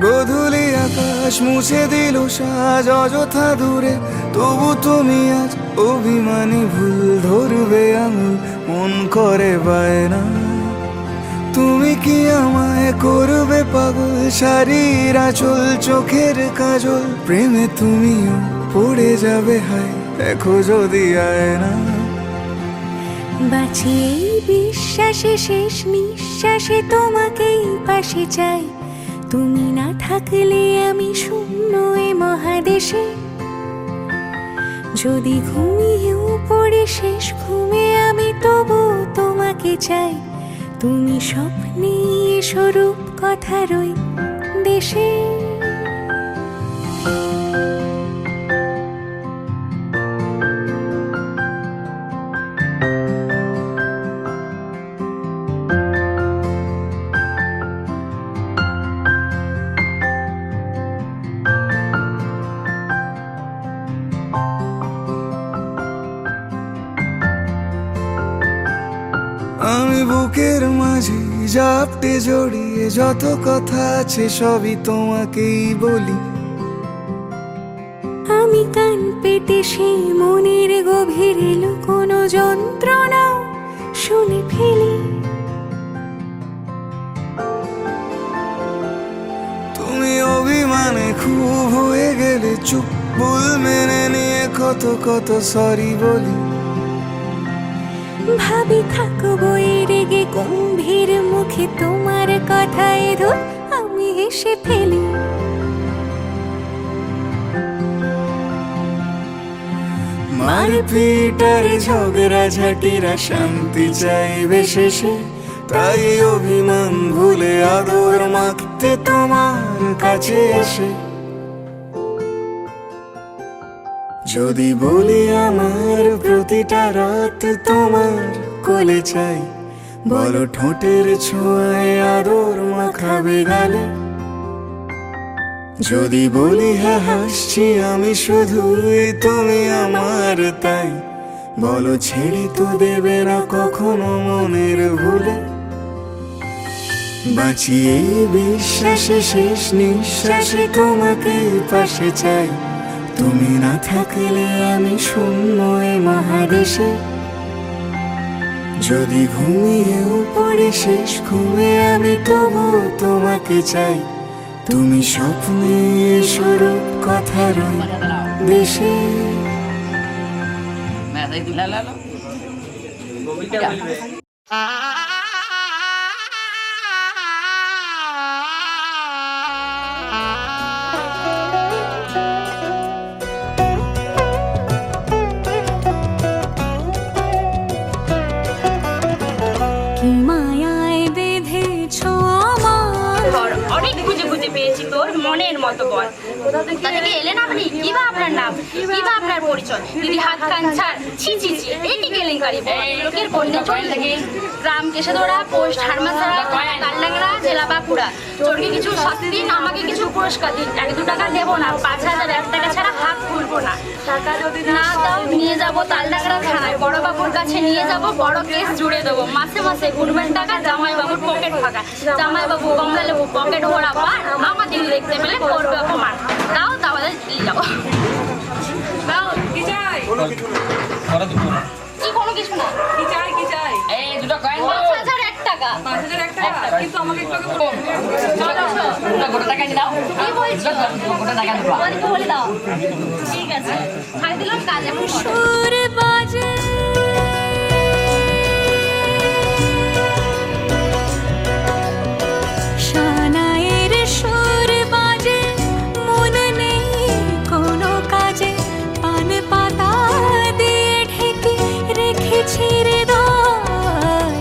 গোধূলি আকাশ মুছে দিল সাজ অযথা দূরে, তবু তুমি আজ অভিমানী ভুল ধরবে আঙুল, মন করে বায়না। তুমি কি আমায় করবে পাগল, শাড়ির আঁচল চোখের কাজল, প্রেমে তুমিও পড়ে যাবে হায় দেখো যদি আয়না। বাঁচি এই বিশ্বাসে শেষ নিঃশ্বাসে তোমাকেই পাশে চাই, তুমি না থাকলে আমি শূন্য এ মহাদেশে। যদি ঘুমিয়েও পড়ে শেষ ঘুমে আমি তবু তোমাকে চাই, তুমি স্বপ্নে স্বরূপ কথার ওই দেশে। আমি বুকের মাঝে জাপটে জড়িয়ে যত কথা আছে সবই তোমাকেই বলি। আমি কান পেতে সেই মনের গভীরে লুকোনো যন্ত্রণা শুনে ফেলি। তুমি অভিমানে খুব হয়ে গেলে চুপ, ভুল মেনে নিয়ে কত কত সরি বলি। ভাবি থাকবো এই রেগে গম্ভীর মুখে তোমার কথায় ধর আমি হেসে ফেলি। মারপিট আর ঝগড়া ঝাঁটিরা শান্তি চাইবে শেষে, তাই অভিমান ভুলে আদর মাখতে তোমার কাছে এসে। যদি বলি আমার প্রতিটা রাত তোমার কোলে চাই, বলো ঠোঁটের ছোঁয়ায় আদর মাখাবে গালে। যদি বলি হ্যাঁ হাসছি আমি শুধুই, তুমি আমার তাই, বলো ছেড়ে তো দেবে না কখনো মনের ভুলে। বাঁচি এই বিশ্বাসে শেষ নিঃশ্বাসে তোমাকে পাশে চাই, তুমি না থাকলে আমি শূন্য এ মহাদেশে। যদি ঘুমিয়েও পড়ে শেষ ঘুমে আমি তবু তোমাকে চাই, তুমি স্বপ্নে স্বরূপ কথার ওই দেশে। কি মায়ায় বেঁধেছো আমার, অনেক খুঁজে খুঁজে পেয়েছি তোর মনের মতো বল। কোথা থেকে এলেন আপনি? কি বা আপনার নাম, কি বা আপনার পরিচয়? দিদি হাত কান ছাড়, ছি ছি ছি, এই কি কেলেঙ্কারি? লোকের কন্যা চল লাগে গ্রাম কেশাদোড়া, পোস্ট হারমাছড়া, কালডাংরা, জেলা বাঁকুড়া। চোরকে কিছু শাস্তি দিন, আমাকে কিছু পুরস্কার দিন। 1-2 টাকা দেবো না, 5,000 1 টাকা ছাড়া হাত খুলবো না। টাকা যদি না দাও নিয়ে যাবো তালডাংরা থানায়, বড় বাবুর কাছে নিয়ে যাবো, বড় কেস জুড়ে দেবো। মাসে মাসে গুনবেন টাকা, জামাই বাবুর পকেট ফাঁকা। জামাই বাবু কমলা লেবু পকেট ভরা পান, আমাদের দেখতে পেলে করবে অপমান। দাও তাহলে দিয়ে যাবো। দাও কি চাই? কি কোনো কিছু না। কি চাই কি চাই? এই 2টা কয়েন দাও। 5,000 1 টাকা। 5,000 1 টাকা, কিন্তু আমাকে একটু গোটা টাকা দাও। কি বলছো? গোটা টাকা দাও। বলে দাও। ঠিক আছে, ছাড় দিলাম, কাজ এখন সুর বাজে শানায়ের সুর বাজে, মন নেই কোনো কাজে, পান পাতা দিয়ে ঢেকে রেখেছি হৃদয়।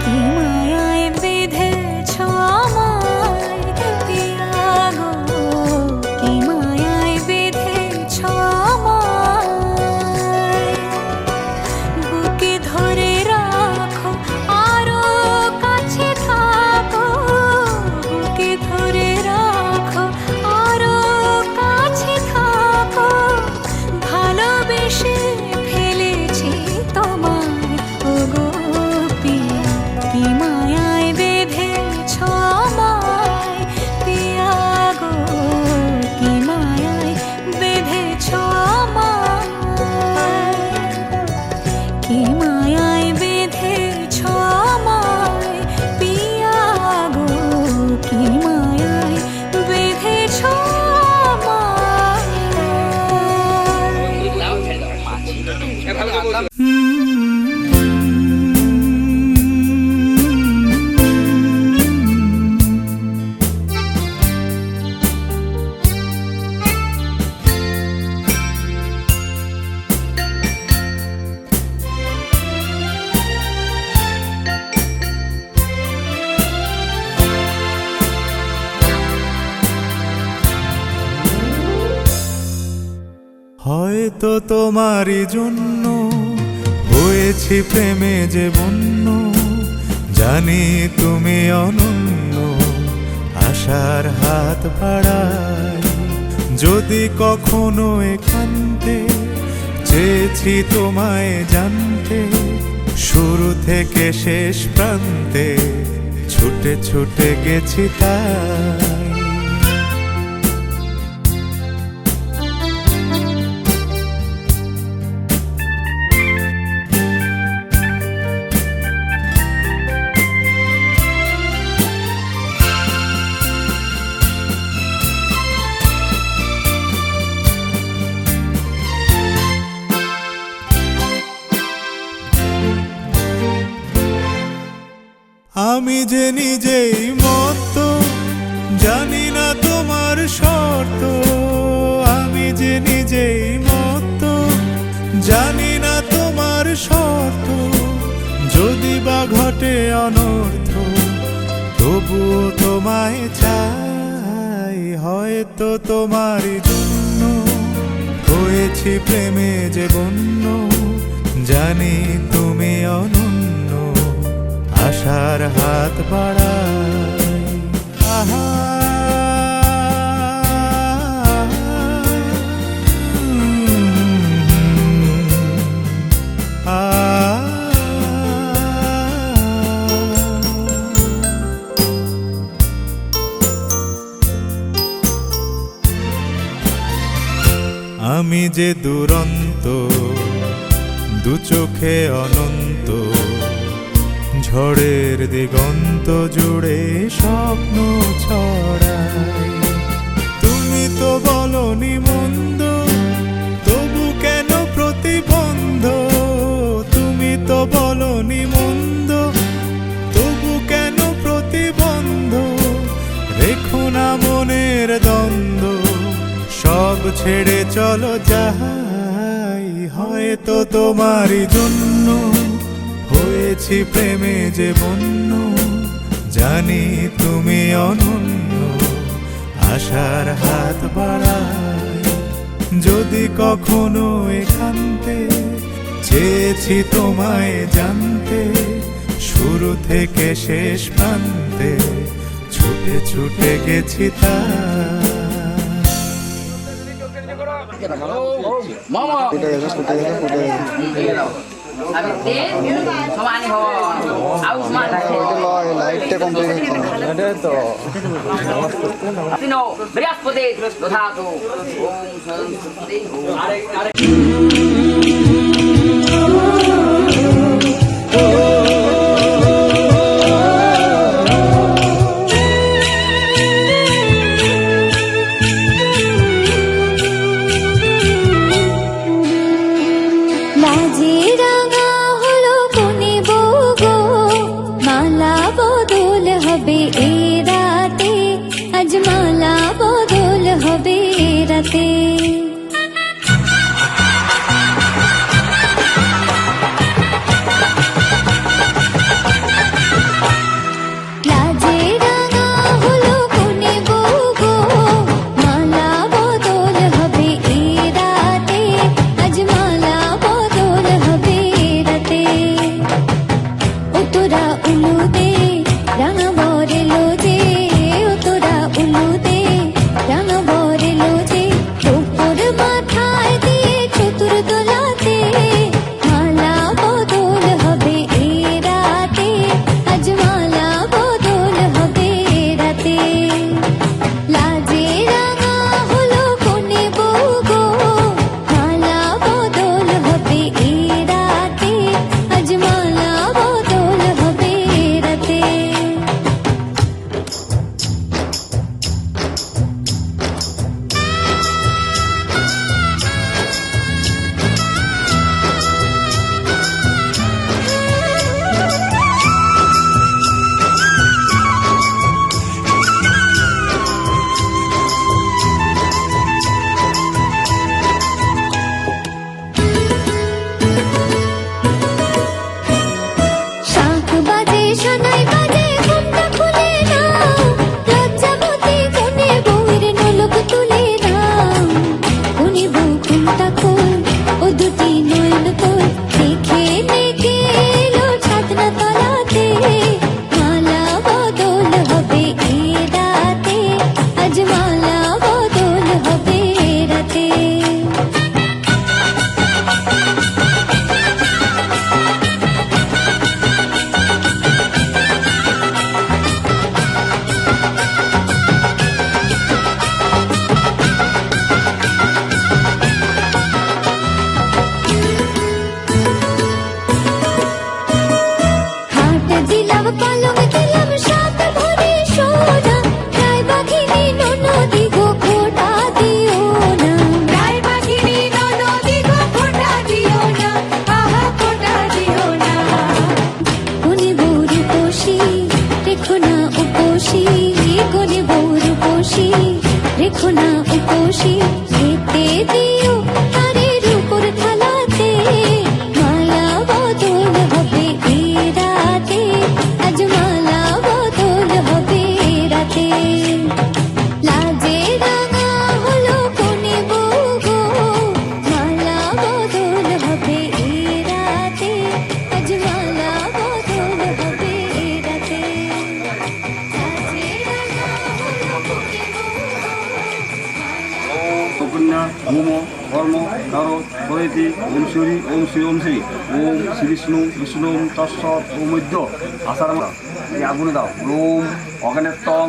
কি মায়ায় বেঁধেছো আমায় পিয়া গো, কি মায়ায় বেঁধেছো আমায়। হয়তো তোমারই জন্য হয়েছি প্রেমে যে বন্য, জানি তুমি অনন্য, আশার হাত বাড়াই। যদি কখনো একান্তে চেয়েছি তোমায় জানতে, শুরু থেকে শেষ প্রান্তে ছুটে ছুটে গেছি তাই। আমি যে নিজেই মত, জানি না তোমার শর্ত। আমি যে নিজেই মত, জানি না তোমার শর্ত। যদি বা ঘটে অনর্থ, তবুও তোমায় চাই। হয়তো তোমারই জন্য হয়েছি প্রেমে যে বন্য, জানি তুমি অনন্য, আশার হাত বাড়াই। আহা আমি যে দুরন্ত, দু চোখে অনন্ত, ঝড়ের দিগন্ত জুড়ে স্বপ্ন ছড়াই। তুমি তো বলনি মন্দ, তবু কেন প্রতিবন্ধ? তুমি তো বলনি মন্দ, তবু কেন প্রতিবন্ধ? রেখো না মনের দ্বন্দ্ব, সব ছেড়ে চলো যাই। হয়তো তোমারই জন্য হয়েছি প্রেমে যে বন্য, জানি তুমি অনন্য, আশার হাত বাড়াই। যদি কখনো একান্তে চেয়েছি তোমায় জানতে, শুরু থেকে শেষ প্রান্তে ছুটে ছুটে গেছি তাই। মামা সাবিত্রী সমানি হও আউসমান লাইটটা কমপ্লিট তো তিনো বৃহস্পতি দধাতু ওম শান্তি মালা বদল হবে রাতে। লাজে রাঙা হলো কোনে বউ গো, মালা বদল হবে এ রাতে, আজ মালা বদল হবে রাতে। ও তোরা উলু দে রাঙা বরে লোজে, ও তোরা উলু দে রাঙা বরে লোজে, কন্যা ভূম কর্ম কারো বরেতি ওম শ্রী ওম শ্রী ওম শ্রী ওম শ্রী বিষ্ণু বিষ্ণু তৎসৎ ওমধ্য আষাঢ় আগুনে দাও ওম অগ্নেত্তং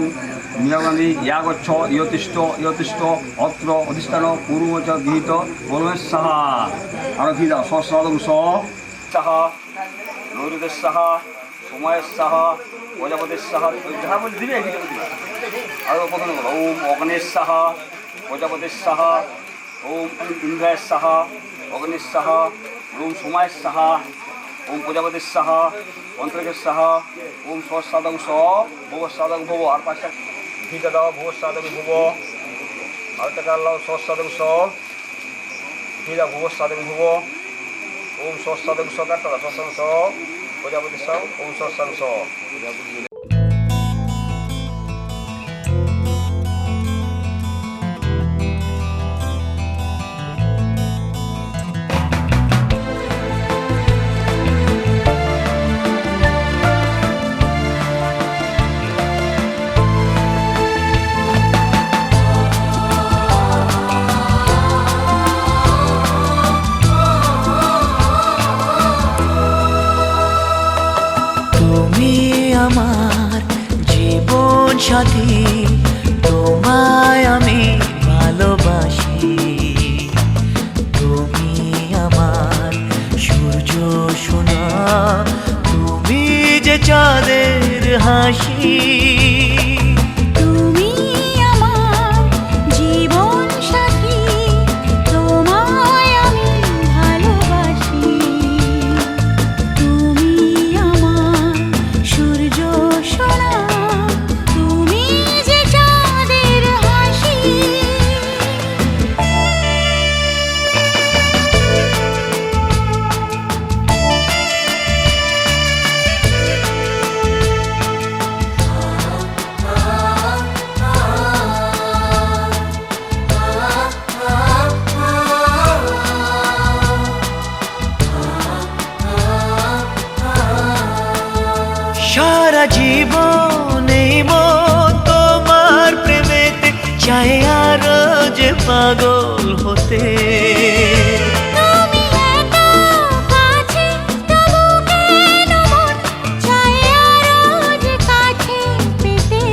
নিয়গামী ইয়াগচ্ছ ইয়তিষ্ঠ ইয়তিষ্ঠ অত্র অধিষ্ঠান পূর্বচ গৃহীত বলমেশ সাহা আরো কি দাও সহস্রাদং সাহা নৈরুদের সাহা সময়ের সাহা প্রজাপতির সাহা যাহা বলে দিবে আরো প্রথমে বলো ওম অগ্নেশ সাহা প্রজাপতির সাহা ওম ইন্দ্রায়ের সাহা অগ্নির সাহা ওম সময়ের সাহা ওম প্রজাপতির সাহা অন্তরিকের সাহা ওম সহস্রাদং ভবসাদং ভব আর পাঁচটা ঘিটা দাও ভবসাদং ভব আর টাকা আল্লাহ সহস্রাদং ঘিরা ভবসাদং ভব ওম সহস্রাদং কাটটা সহস্রাদং প্রজাপতির সাহ ওম সহস্রাদং আমার জীবন সাথী তোমায় আমি ভালোবাসি তুমি আমার সূর্য সোনা তুমি যে চাঁদের হাসি তুমি আমার জীবন সাথী তোমায় আমি ভালোবাসি তুমি আমার সূর্য সোনা তুমি যে চাঁদের হাসি সারা জীবন এই মন তোমার প্রেমেতে চাই আরো যে পাগল হতে তুমি এত কাছে তবু কেন মন চায় আরো যে কাছে পেতে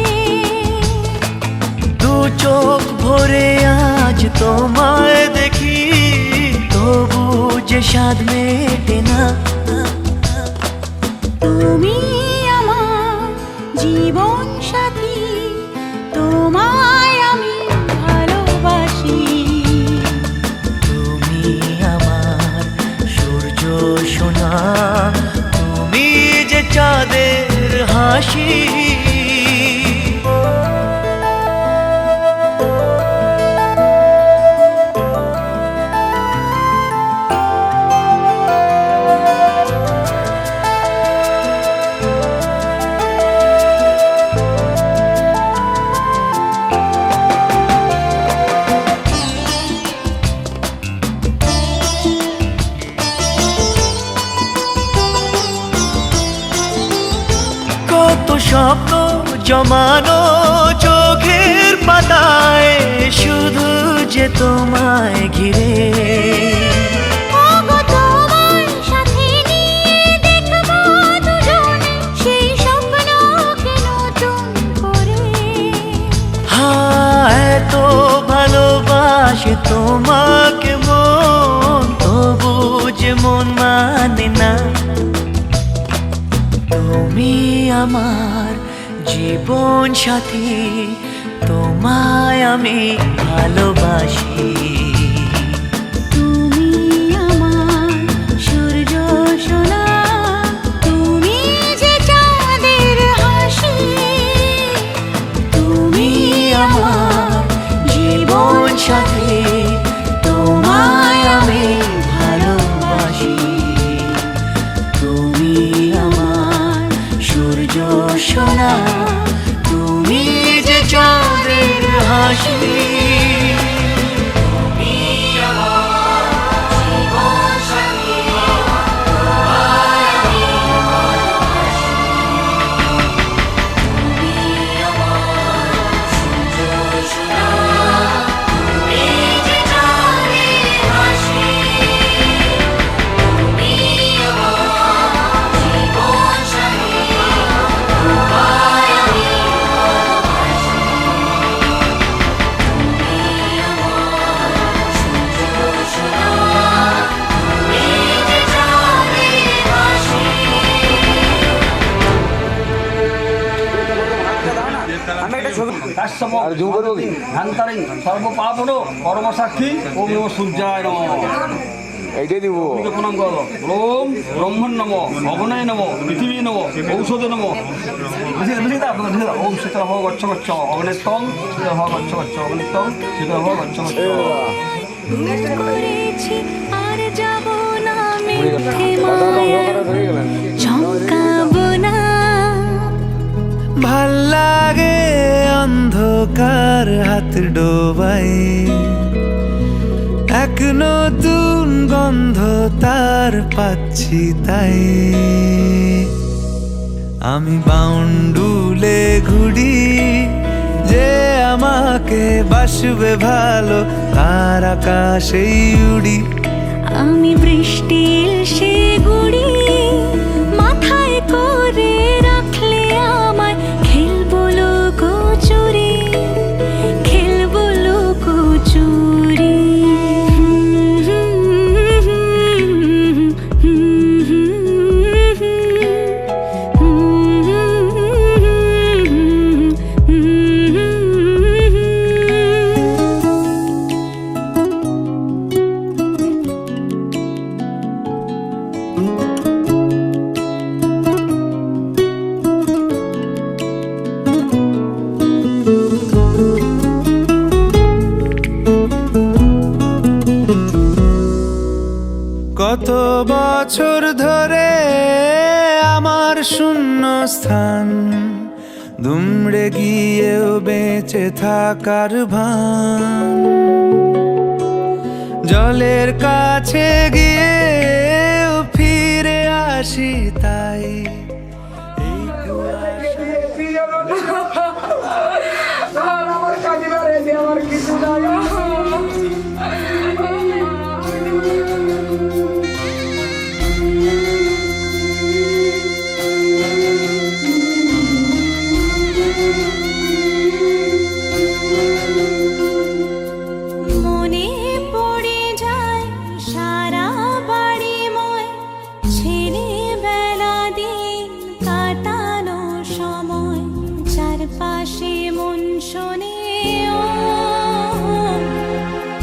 দু চোখ ভরে আজ তোমায় দেখি তবু যে স্বাদ মেটে না তুমি আমার জীবন সাথী তোমায় আমি ভালোবাসি তুমি আমার সূর্য সোনা তুমি যে চাঁদের হাসি কত স্বপ্ন জমানো চোখের পাতায় শুধু যে তোমায় ঘিরে ওগো তোমার সাথে নিয়ে দেখব দুজনে সেই স্বপ্নকে নতুন করে এত ভালোবাসে তোমাকে মন তবু যে মন মানে না তুমি আমার জীবন সাথী তোমায় আমি ভালোবাসি তুমি আমার সূর্য সোনা তুমি যে চাঁদের হাসি তুমি আমার জীবন সাথী তোমায় আমি ভালোবাসি তুমি আমার সূর্য সোনা তুমি যে চাঁদের হাসি তৎসম ধ্যানতারিং সর্বপাপন পরমসাক্ষী ওম নমঃ সূর্যায় নমঃ। এইটাই দিব। প্রণাম করো। ওম ব্রহ্মণ নমঃ, অগ্নয়ে নমঃ, পৃথিবী নমঃ, ঔষধে নমঃ। ওম শীতল ভব গচ্ছ গচ্ছ অগ্নেত্তম শীতল ভব গচ্ছ গচ্ছ অগ্নেত্তম শীতল ভব গচ্ছ গচ্ছ। করেছি আর যাব না মিথ্যে মায়া চমকাবো না। ভাল লাগে অন্ধকার হাত ডোবাই, এক নতুন গন্ধ তার পাচ্ছি তাই। আমি বাউন্ডুলে ঘুরি, যে আমাকে বাসবে ভালো তার আকাশেই উড়ি। আমি বৃষ্টির সে গুড়ি মাথায় করে রাখলে আমায় খেলবো লুকোচুরি, খেলবো লুকোচুরি। কত বছর ধরে আমার শূন্য স্থান, দুমড়ে গিয়েও বেঁচে থাকার ভান। জলের কাছে গিয়েও ফিরে আসি তাই। আমার কাজিরা রেখে আমার কিছু নাই। মনে পড়ে যায় সারা বাড়িময় ছেলেবেলা দিন কাটানো সময়। চারপাশে মন শোনে ও,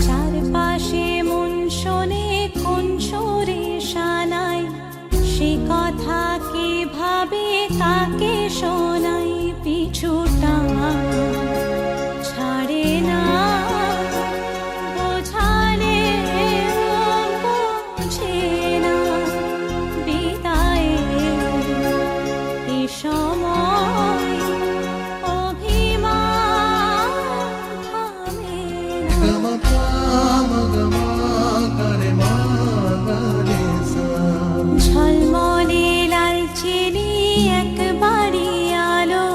চারপাশে মন শোনে কোন সুরে শানাই। সে কথা কে ভাবে কাকে শোনাই, পিছুটা ছাড়ে না বোঝালে বোঝে না। বিদায়ে এ সময় অভিমান থামে না। ঝলমলে লালচেনি একবারই আলো,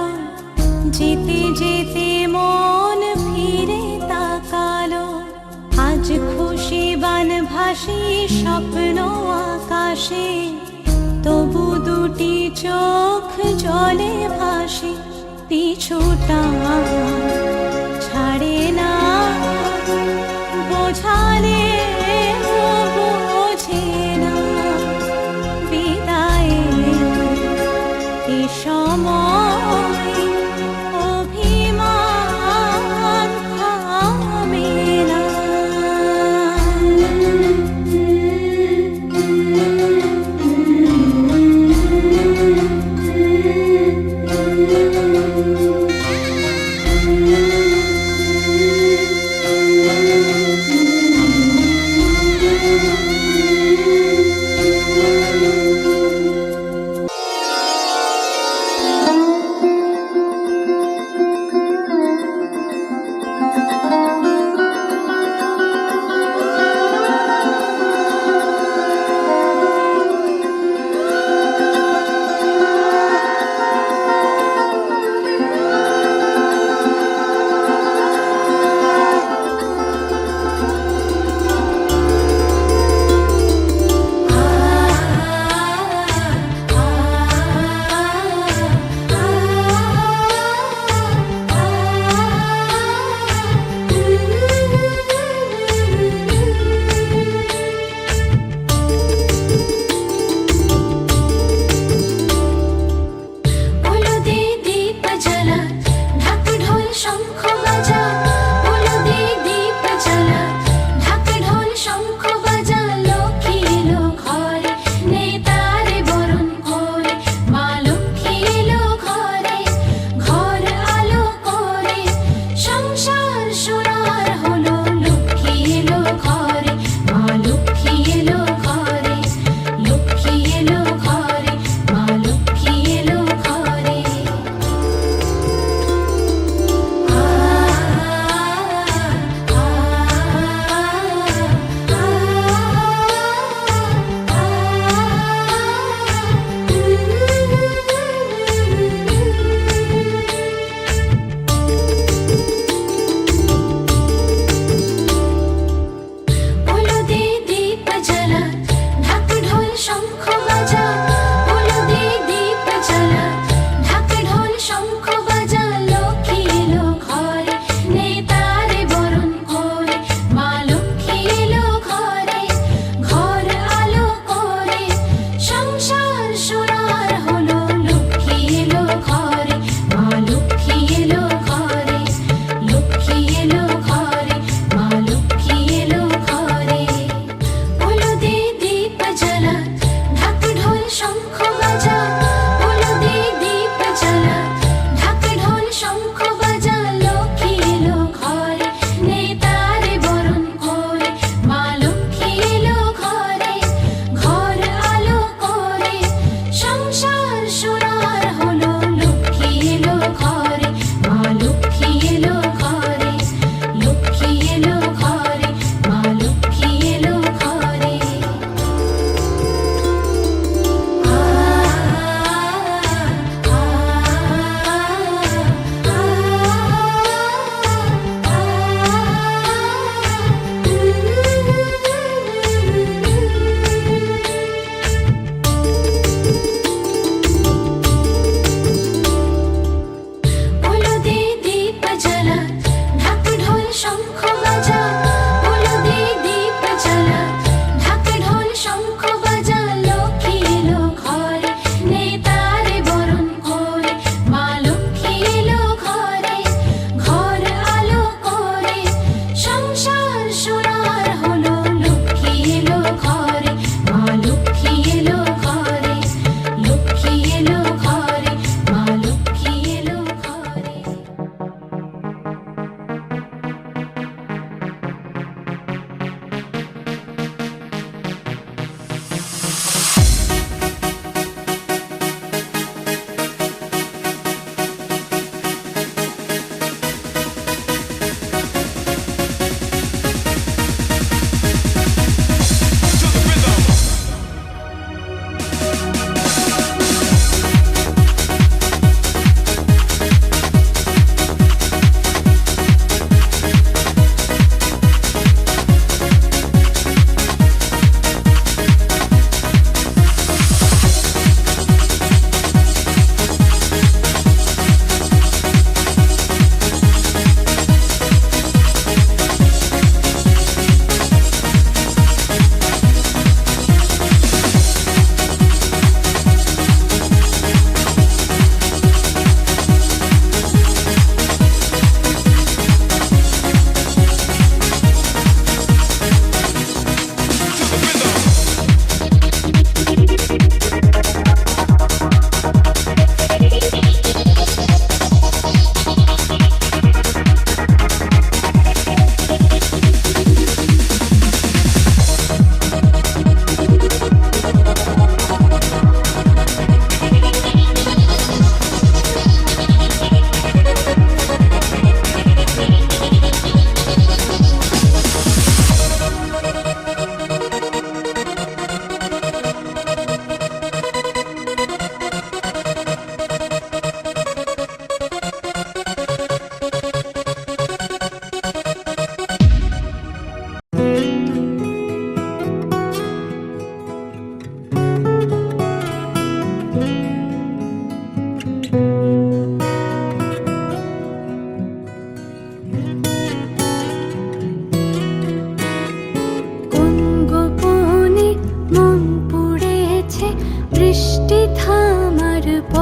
যেতে যেতে মন ফিরে তাকালো। আজ খুশি বানভাসি স্বপ্ন আকাশে, তবু দুটি চোখ জলে ভাসে। পিছুটা ছাড়ে না বোঝালে বোঝে না। বিদায়ে এ সময় অভিমান থামে না।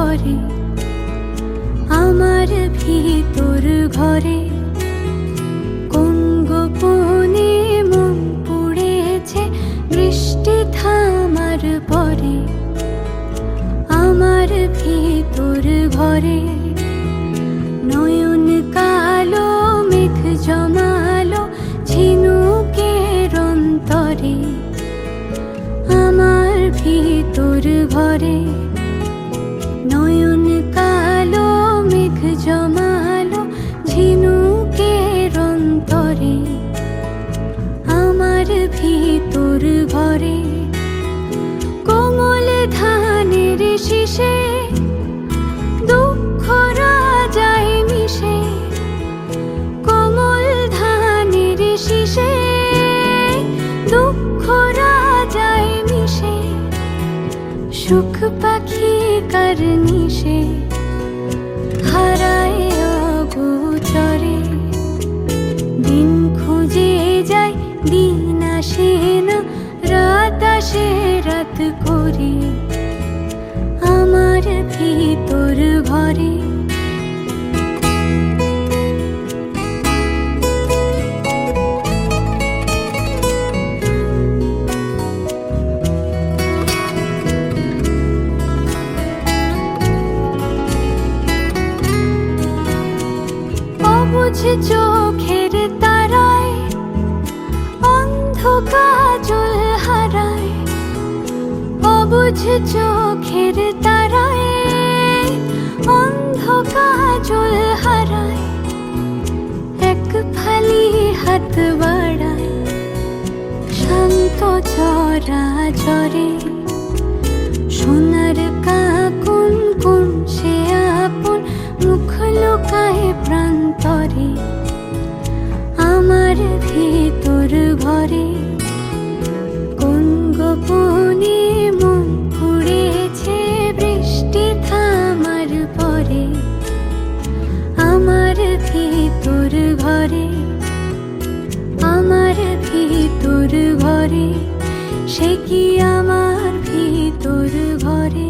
পরে আমার ভিতর ঘরে কোন গোপনে মন পুড়েছে বৃষ্টি থামার পরে আমার ভিতর ঘরে নয়ন কালো মেঘ জমালো ঝিনুকের অন্তরে আমার ভিতর ঘরে নয়ন কালো মেঘ জমালো ঝিনুকের অন্তরে আমার ভিতর ঘরে কোমল ধানের শীষে দুঃখ রাজায় মিশে কোমল ধানের শীষে দুঃখ রাজায় মিশে সুখ পাখি কারনিশে হারায় অগোচরে দিন খুঁজে যায় দিন আসে না রাত আসে রাত করে আমার ভিতর ঘরে অবুঝ চোখের তারায় অন্ধ কাজল হারায় অবুঝ চোখের তারায় অন্ধ কাজল হারায় এক ফালি হাত বাড়ায় শান্ত চরা চরে সোনার কাকুন কোন সে আপন মুখ লোকায় প্রান্তরে আমার ভিতর ঘরে কোন গোপনে মন পুড়েছে বৃষ্টি থামার পরে আমার ভিতর ঘরে আমার ভিতর ঘরে সে কি আমার ভিতর ঘরে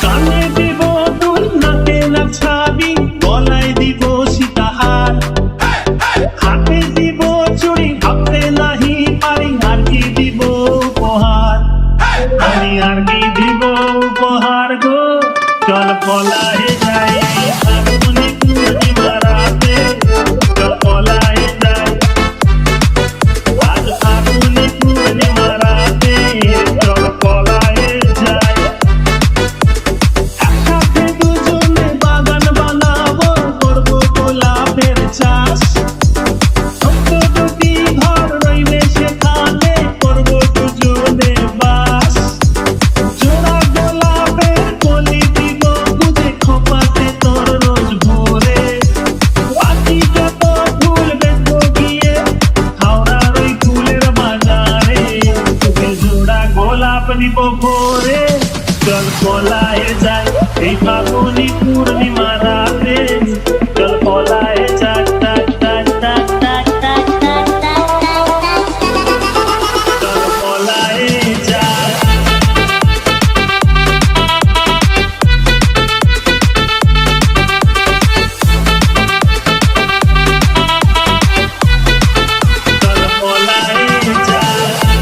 কানে দিব তুল নাকে না ছাবি দিব ভোরে জল পলায়ে যায় এই ফাগুনি পূর্ণিমা রাতে জল পলায়ে যায় টাক টাক টাক টাক টাক টাক জল পলায়ে যায় জল পলায়ে যায়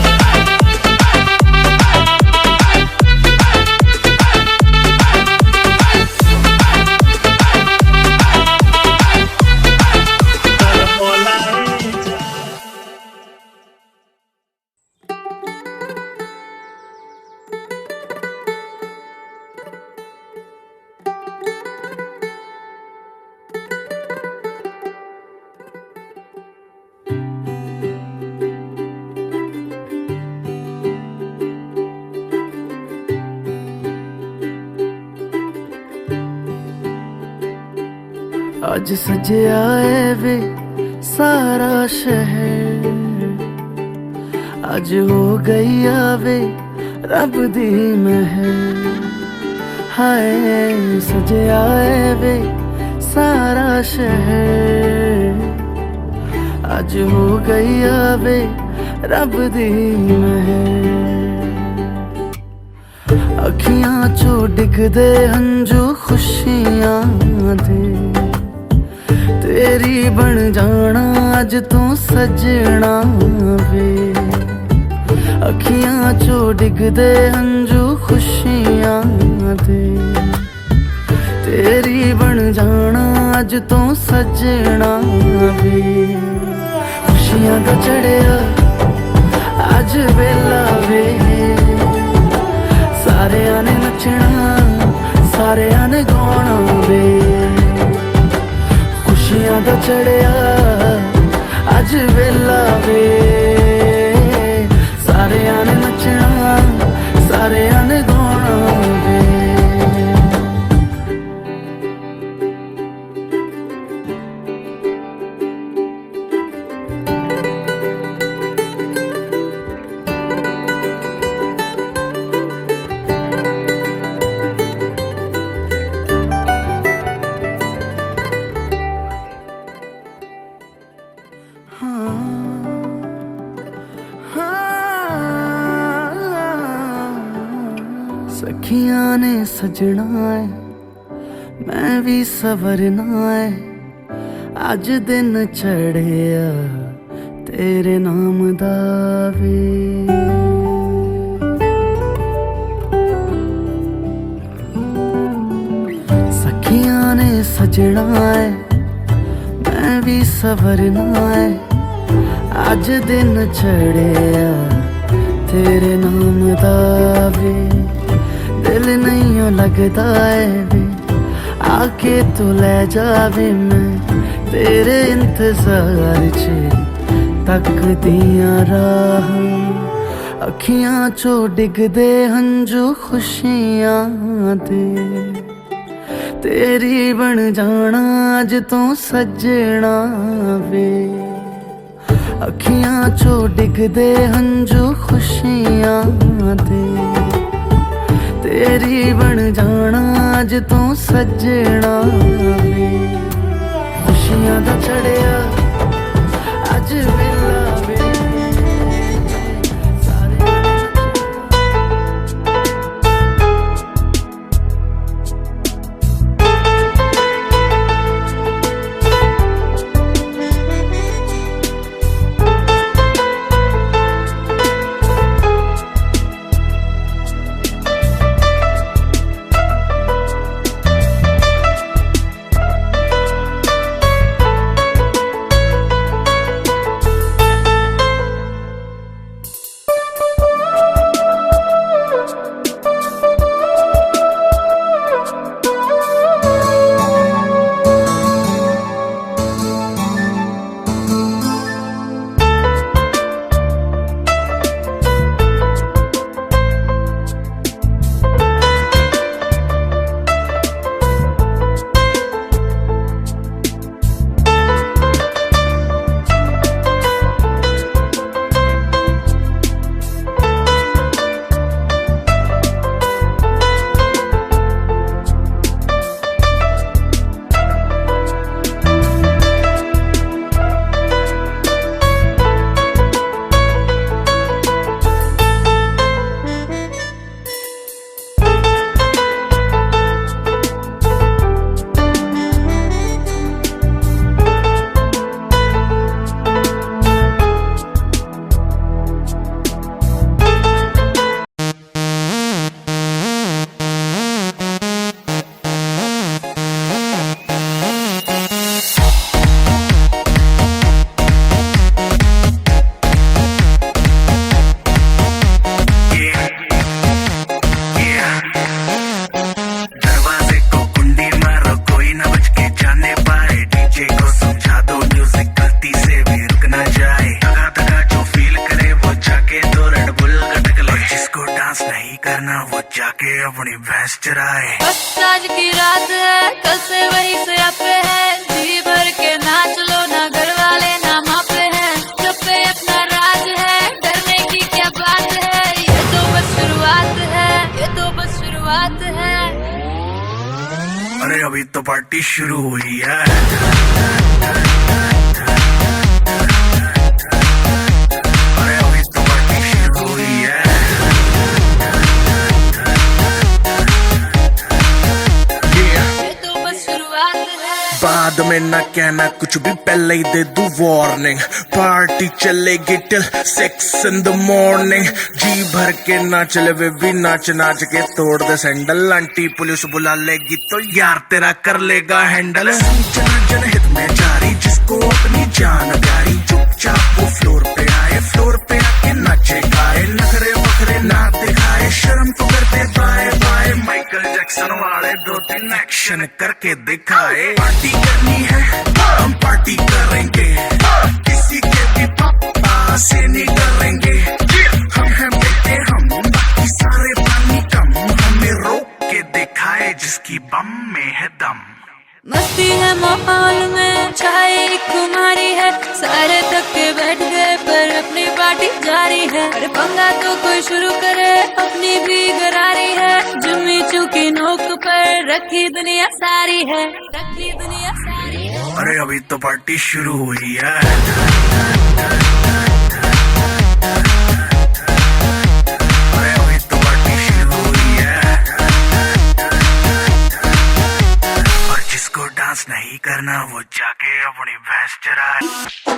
ਅੱਜ ਸਜਿਆ ਏ ਵੇ ਸਾਰਾ ਸ਼ਹਿਰ ਅੱਜ ਹੋ ਗਈ ਆਵੇ ਰੱਬ ਦੀ ਮਹਿਰ ਹਾਏ ਸਜਿਆ ਏ ਵੇ ਸਾਰਾ ਸ਼ਹਿਰ ਅੱਜ ਹੋ ਗਈ ਆਵੇ ਰੱਬ ਦੀ ਮਹਿਰ ਅੱਖੀਆਂ ਚੋਂ ਡਿੱਗਦੇ ਹੰਝੂ ਖੁਸ਼ੀਆਂ ਦੇ तेरी बन जाना अज तू सजना वे अखियां चो डिगदे हंजू खुशियां दे तेरी बन जाना अज तू सजना वे खुशियां दा चढ़िया अज वेला वे सारियां ने नचना सारियां ने गाना वे खुशियां दा चढ़िया अज वेला वे सारियां ने नचना सारियां ने गाना वे सखियां ने सजना है मैं भी सवरना है अज दिन चढ़िया तेरे नाम दा वे सखियां ने सजना है मैं भी सवरना है अज दिन चढ़िया तेरे नाम दा वे दिल नहीं लगता है वे आके तू ले जावे मैं तेरे इंतजार च तक दिया राह अखियां चो डिगदे हंजू खुशियां दे तेरी बन जाना अज तू सजना वे अखियां चो डिगदे हंजू खुशियां दे तेरी बन जाना अज तू सजना वे खुशियां दा चढ़िया अज वेला वे करना वो जाके अपनी भैंस चराए। बस आज की रात है, कल से वही से आपे है, जी भर के नाच लो ना, घर वाले ना मापे हैं, सब पे अपना राज है, डरने की क्या बात है, ये तो बस शुरुआत है, ये तो बस शुरुआत है। अरे अभी तो पार्टी शुरू हुई है। अरे अभी तो पार्टी शुरू हुई है। ये तो बस शुरुआत है। बाद में ना कहना कुछ भी, पहले ही दे दूं वार्निंग। पार्टी चलेगी टिल 6 in the morning। जी भर के नाच ले बेबी, नाच नाच के तोड़ दे सैंडल। आंटी पुलिस बुला लेगी तो यार तेरा कर लेगा हैंडल। जनहित में जारी, जिसको अपनी जान प्यारी, चुपचाप वो फ्लोर पे आए, फ्लोर पे आके नाचे गाए, नखरे वखरे ना दिखाए, शर्म तो करते बाय बाय। माइकल जैक्सन वाले 2-3 एक्शन करके दिखाए। पार्टी करनी है हम पार्टी करेंगे, किसी के भी पापा से नहीं डरेंगे। हम हैं बेटे हम, बाकी सारे पानी कम, हमें रोक के दिखाए जिसकी बम में है दम। मस्ती है माहौल में, चाहे एक कुमारी है, सारे थक के बैठ गए पर अपनी पार्टी जारी है। अरे पंगा तो कोई शुरू करे, अपनी भी गरारी है, जुम्मी चूकी नोक पर रखी दुनिया सारी है, रखी दुनिया सारी है। अरे अभी तो पार्टी शुरू हुई है। अरे अभी तो पार्टी शुरू हुई है। और जिसको डांस नहीं करना वो जाके अपनी भैंस चराए।